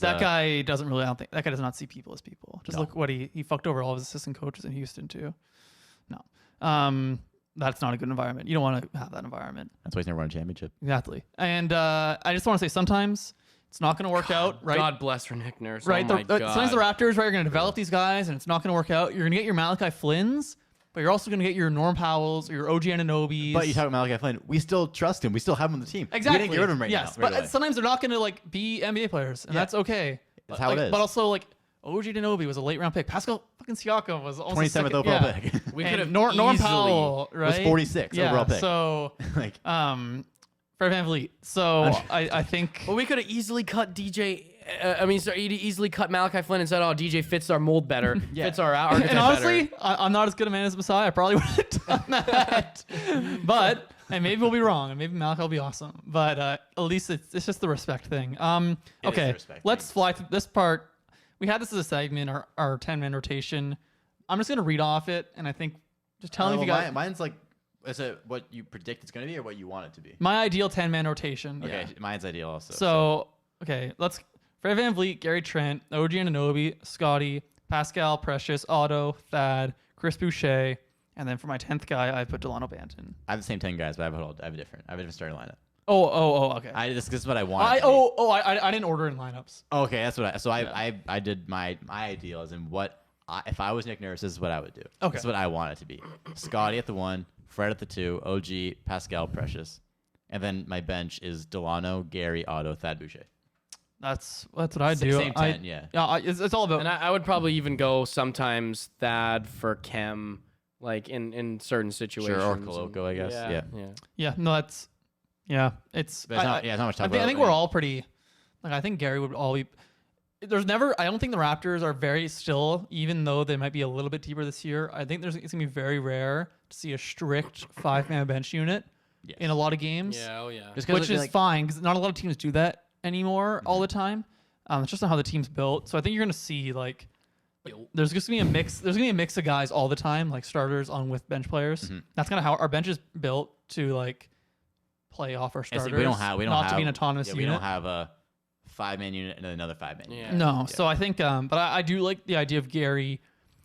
that guy doesn't really. I don't think that guy does not see people as people. Just look what he fucked over all of his assistant coaches in Houston too. No, that's not a good environment. You don't want to have that environment. That's why he's never won a championship. Exactly. And I just want to say sometimes it's not going to work out. Right. God bless for Nick Nurse. Right. Oh my God. Sometimes the Raptors, right, are going to develop these guys, and it's not going to work out. You're going to get your Malachi Flynn's. But you're also going to get your Norm Powells or your OG Ananobi's. But you talk about Malachi Flynn. We still trust him. We still have him on the team. Exactly. We didn't get rid of him right now. Yes, but sometimes they're not going to be NBA players, and that's okay. That's how it is. But also, OG Ananobi was a late round pick. Pascal fucking Siakam was also 27th overall pick. We could have Norm Powell, right? Was 46 overall pick. So Fred VanVleet. So I think we could have easily cut DJ I mean, so he'd easily cut Malachi Flynn and said, "Oh, DJ fits our mold better. Fits our archetype And honestly, better." I'm not as good a man as Messiah. I probably would have done that. But and maybe we'll be wrong, and maybe Malachi will be awesome. But at least it's just the respect thing. Okay, let's fly through this part. We had this as a segment, our 10-man rotation. I'm just gonna read off it, and I think just tell me if you got. Mine's like, is it what you predict it's gonna be or what you want it to be? My ideal 10-man rotation. Okay, yeah. mine's ideal also. So okay, let's Fred VanVleet, Gary Trent, OG Anunoby, Scotty, Pascal, Precious, Otto, Thad, Chris Boucher, and then for my 10th guy, I put Delano Banton. I have the same 10 guys, but I have a different starting lineup. Okay. This is what I want. I didn't order in lineups. Okay, that's what I did my ideal as in what if I was Nick Nurse, this is what I would do. Okay. This is what I want it to be. Scotty at the 1, Fred at the 2, OG, Pascal, Precious. And then my bench is Delano, Gary, Otto, Thad, Boucher. That's what I do. Same 10, yeah. Yeah, it's all about. And I would probably even go sometimes Thad for Kem, like in certain situations. Sure, or Koloko, I guess. Yeah. Yeah, no, that's. Yeah, it's. But it's not much time. I think we're all pretty. Like, I think Gary would all be. There's never. I don't think the Raptors are very still, even though they might be a little bit deeper this year. I think it's gonna be very rare to see a strict 5-man bench unit in a lot of games. Yeah, oh yeah. Which is fine because not a lot of teams do that anymore all the time. It's just not how the team's built. So I think you're gonna see like there's just gonna be a mix. There's gonna be a mix of guys all the time, like starters on with bench players. That's kind of how our bench is built to like play off our starters. We don't have to be an autonomous unit. We don't have a 5-man unit and another 5-man unit. No, so I think, but I do like the idea of Gary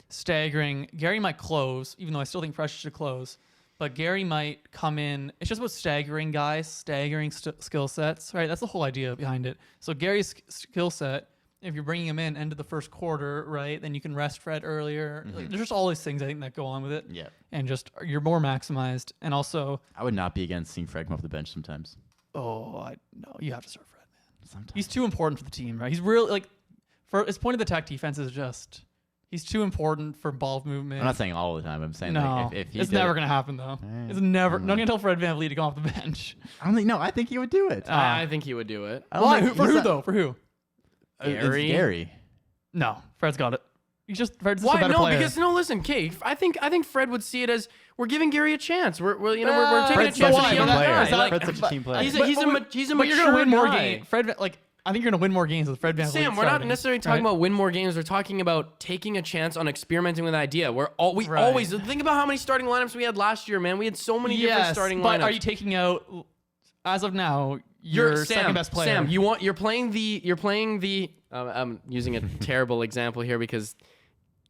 staggering. Gary might close, even though I still think Fresh should close. But Gary might come in. It's just about staggering guys, staggering skill sets, right? That's the whole idea behind it. So Gary's skill set, if you're bringing him in end of the first quarter, right, then you can rest Fred earlier. Like, there's just all these things I think that go on with it. Yeah. And just you're more maximized. And also, I would not be against seeing Fred come off the bench sometimes. no, you have to start Fred, man. Sometimes. He's too important for the team, right? He's really like, for his point of attack defense is just. He's too important for ball movement. I'm not saying all the time. I'm saying no, like if he it's never gonna happen though. It's never. Not gonna tell Fred VanVleet to go off the bench. I think he would do it. I think he would do it. Why? For who though? For who? Gary. No, Fred's got it. Fred's just Why? a better No, player. because listen, Kate. I think Fred would see it as we're giving Gary a chance. We're taking Fred's a chance such on a a young team player. guy. Fred's such a team player. He's a but mature you're gonna win more guy. games. Fred, I think you're gonna win more games with Fred VanVleet. Sam, we're not necessarily talking about win more games. We're talking about taking a chance on experimenting with an idea. We always think about how many starting lineups we had last year, man. We had so many different starting lineups. But are you taking out as of now your second best player? Sam, you're playing the. I'm using a terrible example here because,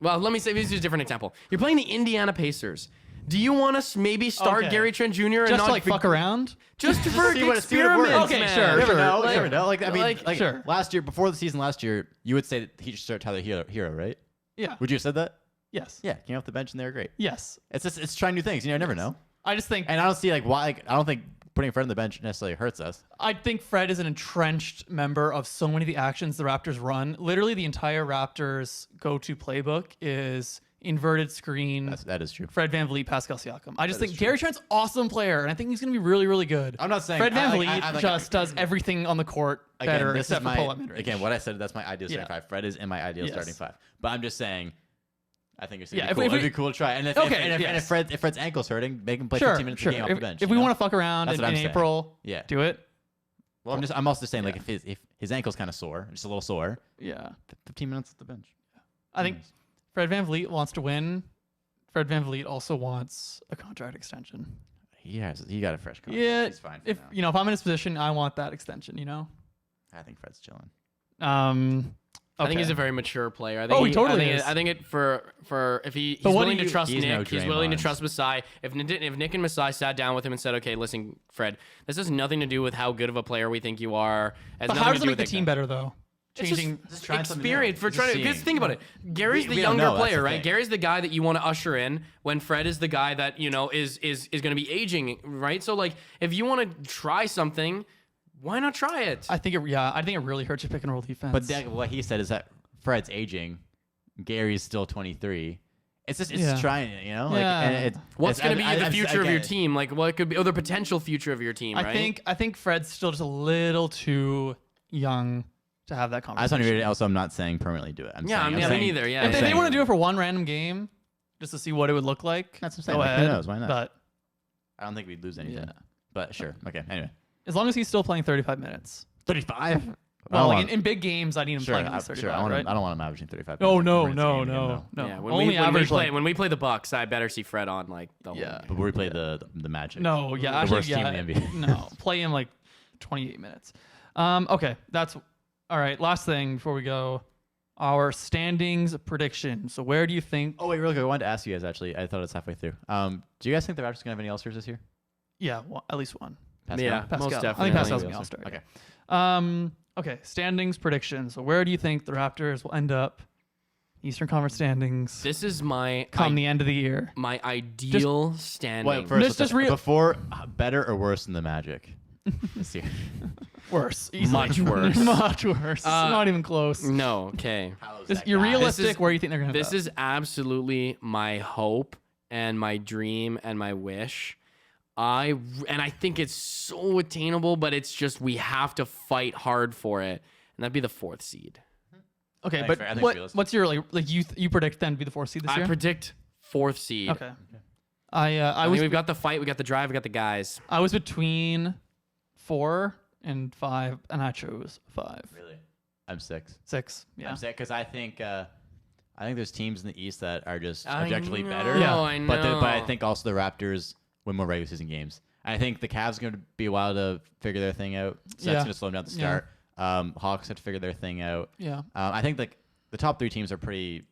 well, let me use a different example. You're playing the Indiana Pacers. Do you want us maybe start Gary Trent Jr. and just not to like fuck around? Just for see what experiments, Okay, man. sure. You never know. Like I mean, sure. Last year, before the season last year, you would say that he should start Tyler Hero, right? Yeah. Would you have said that? Yes. Yeah, came off the bench and they were great. Yes. It's trying new things. You never know. I just think, And I don't see like why. I don't think putting Fred on the bench necessarily hurts us. I think Fred is an entrenched member of so many of the actions the Raptors run. Literally, the entire Raptors go-to playbook is inverted screen. That is true. Fred VanVleet, Pascal Siakam. I just think Gary Trent's an awesome player, and I think he's going to be really, really good. I'm not saying Fred VanVleet just does everything on the court better, except for pull-up mid-range. Again, what I said, that's my ideal starting 5. Fred is in my ideal starting 5. But I'm just saying, I think it's gonna be cool. It'd be cool to try. And if Fred's ankle's hurting, make him play 15 minutes a game off the bench. If we want to fuck around in April, do it. Well, I'm also saying like if his ankle's kind of sore, just a little sore, 15 minutes at the bench. I think Fred VanVleet wants to win. Fred VanVleet also wants a contract extension. He got a fresh contract. Yeah, he's fine. If I'm in his position, I want that extension. I think Fred's chilling. I think he's a very mature player. I think he totally is. I think it for if he's willing to trust Nick, he's willing to trust Masai. If Nick and Masai sat down with him and said, "Okay, listen, Fred, this has nothing to do with how good of a player we think you are." But how does it make the team better though? Changing experience for trying to. Because think about it, Gary's the younger player, right? Gary's the guy that you want to usher in when Fred is the guy that is going to be aging, right? So like, if you want to try something, why not try it? I think it really hurts your pick and roll defense. But what he said is that Fred's aging, Gary's still 23. It's just trying it, Yeah. What's going to be the future of your team? Like, what could be the potential future of your team? Right? I think Fred's still just a little too young to have that I just conversation. want to read it. Also, I'm not saying permanently do it. I'm Yeah, saying, me neither. Yeah, If yeah, they yeah. want to do it for one random game, just to see what it would look like, That's what I'm saying. go Like, who ahead. knows? Why not? But I don't think we'd lose anything. Yeah. But sure. Okay. Anyway. as long as he's still playing 35 minutes. 35. Well, like in big games, I need him Sure, playing at least 35, I right? don't want him averaging 35. Oh, minutes no, for this no, game again, no, though. no. Yeah, when Only we average play like, when we play the Bucks, I better see Fred on like the whole Yeah. game. But we play the Magic. no, yeah, The actually, worst team yeah, in the NBA. no, play him like 28 minutes. Okay, that's all right. Last thing before we go, our standings prediction. So where do you think? Oh wait, real quick. I wanted to ask you guys actually. I thought it's halfway through. Do you guys think the Raptors gonna have any All-Stars this year? Yeah, at least one. Pascal? Yeah, Pascal. most I definitely. think Pascal's gonna be All-Star. Okay. Okay, standings prediction. So where do you think the Raptors will end up? Eastern Conference standings This is my come the end of the year. my ideal standing. Wait, first, Just before better or worse than the Magic this year? Worse. Easily. Much worse. Much worse. Not even close. No, okay. You're realistic. This is- where do you think they're going to end This up? is absolutely my hope and my dream and my wish. I think it's so attainable, but it's just we have to fight hard for it, and that'd be the 4th seed. Okay, think but fair. I think realistic. what's your like you predict them to be the 4th seed this I year? predict 4th seed. Okay. I I was mean, we've got the fight, we got the drive, we got the guys. I was between 4 and 5, and I chose 5. Really? I'm 6. 6. Yeah. I'm 6 because I think there's teams in the East that are just I objectively know, better. Yeah. I know. But I think also the Raptors win more regular season games. I think the Cavs are going to be a while to figure their thing out. So Yeah. that's going to slow them down at the Yeah. start. Hawks have to figure their thing out. Yeah. I think like the top 3 teams are pretty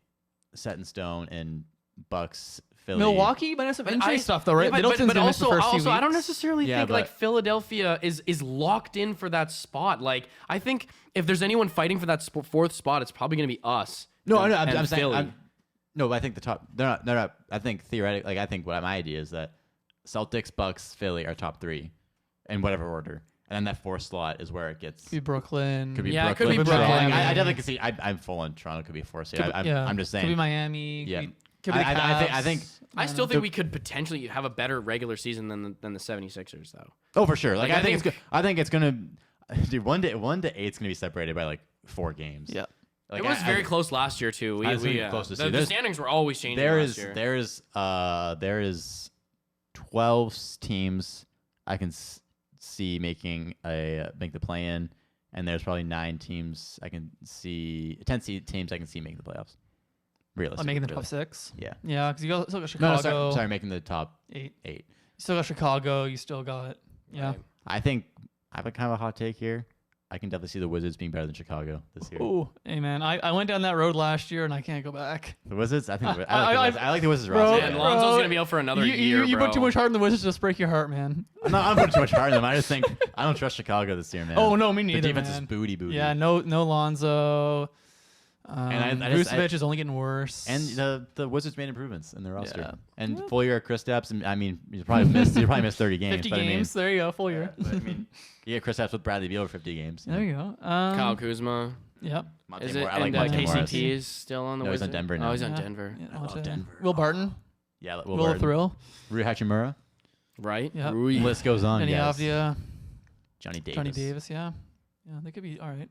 set in stone, and Bucks, Philly. Milwaukee might have some injury stuff though, right? Yeah, Middleton's but gonna miss the also, first few I don't weeks. necessarily Yeah, think but- like Philadelphia is locked in for that spot. Like I think if there's anyone fighting for that 4th spot, it's probably going to be us. No, and- I'm and saying. Philly. No, but I think the top. They're not. I think theoretically, like I think what my idea is that Celtics, Bucks, Philly are top 3, in whatever order, and then that 4th slot is where it gets. Could be Brooklyn. Could be Yeah, it could Brooklyn. be Toronto. Brooklyn. I definitely can see. I'm full on Toronto. Could be 4th seed. I'm just saying. Could be Miami. Yeah. Could be I think. I still think we could potentially have a better regular season than the 76ers though. Oh, for sure. Like Like, I think it's good. I think it's gonna. Dude, 1 to 8's gonna be separated by like 4 games. Yeah. Like, It was I- very I- close last year too. I was thinking close to see. The There's- standings were always changing There last is year. there is 12 teams I can see making the play in, and there's probably 9 teams I can see 10 teams I can see making the playoffs. Realistically, making the really. top 6. Yeah. Yeah, because you still got Chicago. No, sorry, making the top 8. 8. You still got Chicago. You still got yeah. Right. I think I have a kind of a hot take here. I can definitely see the Wizards being better than Chicago this year. Ooh, hey man, I went down that road last year and I can't go back. The Wizards, I think I I- like the Wizards Bro, roster. And Yeah. Lonzo's gonna be out for another year, You bro. put too much heart in the Wizards, just break your heart, man. I'm not putting too much heart in them. I just think I don't trust Chicago this year, man. Oh no, me neither. The defense man. is booty. Yeah, no Lonzo. And I just- Vucevic is only getting worse. And the Wizards made improvements in their roster. Yeah. And full year of Kristaps, and I mean, you probably missed 30 games. 50 but games. There you go, full year. I mean, you get Kristaps with Bradley Beal over 50 games. There you go. Kyle Kuzma. Yep. Monte Is it? Morris. I like And Monte Morris. KCP is still on the No, he's on Wizards? Denver now. Oh, he's on Yeah. Denver. Yeah, I love Denver. Will Barton. Yeah, Will Barton. Thrill. Rui Hachimura. Right? Yep. Rui. List goes on. Benny Yes. Avdia. Johnny Davis. Johnny Davis. Yeah. Yeah, they could be all right.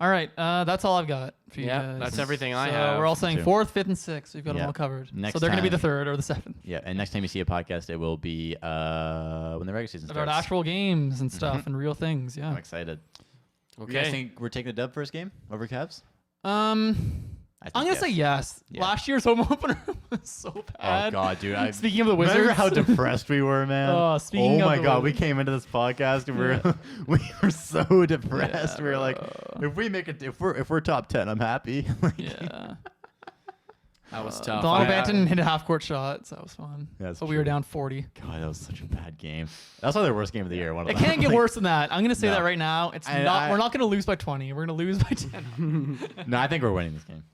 All right. That's all I've got for you Yeah, guys. that's everything I So have. We're all saying Too. 4th, 5th, and 6th. We've got them Yeah. all covered. Next So they're going to be the time- 3rd or the 7th. Yeah, and next time you see a podcast, it will be when the regular season About starts. actual games and stuff and real things. I'm Yeah. excited. You guys Okay. think we're taking the dub first game over Cavs? I'm gonna say yes. Yeah. Last year's home opener was so Oh bad. God, dude! Speaking of the Wizards, Remember how depressed we were, man? Oh, speaking oh of my the God, we Wizards. came into this podcast and we were so depressed. Yeah, we were like, if we make it, if we're top 10, I'm happy. Like, yeah. That was tough. Donovan I- Banton hit a half-court shot, so that was fun. Yeah, that's but we were true. down 40. God, that was such a bad game. That's probably the worst game of the year. One of It them. can't get Like, worse than that. I'm gonna say No. that right now. It's And not. We're not gonna lose by 20. We're gonna lose by 10. No, I think we're winning this game.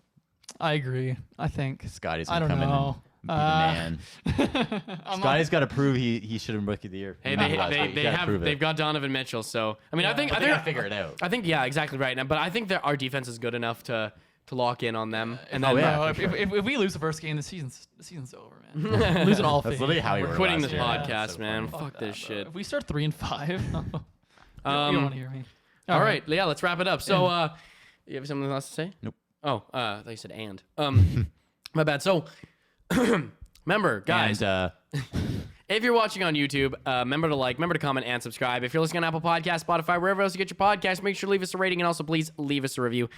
I agree. I think. Scotty's I gonna don't come know. in and be the man. I'm Scotty's got to prove he should have been rookie of the year. Hey, Remember last week. He gotta prove it. they've got Donovan Mitchell. So I mean, I think But they gotta figure it out. I think yeah, exactly right. But I think that our defense is good enough to lock in on them. And then yeah. No, for if we lose the first game, the season's over, man. Losing all That's 50. literally how we we're were quitting last this year. podcast, So man. funny. Fuck this shit. If we start 3-5, you don't want to hear me. All right, yeah, let's wrap it up. So You have something else to say? Nope. Oh, I thought you said and. My bad. So, remember, guys, And, if you're watching on YouTube, remember to like, remember to comment, and subscribe. If you're listening on Apple Podcasts, Spotify, wherever else you get your podcasts, make sure to leave us a rating and also please leave us a review.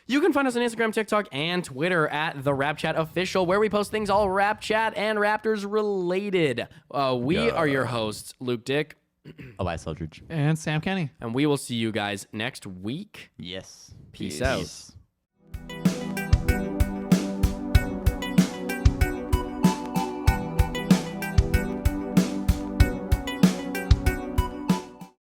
You can find us on Instagram, TikTok, and Twitter at the RapChat Official, where we post things all RapChat and Raptors related. We are your hosts, Luke Dick. Elias Eldridge. And Sam Kenny. And we will see you guys next week. Yes. Peace out.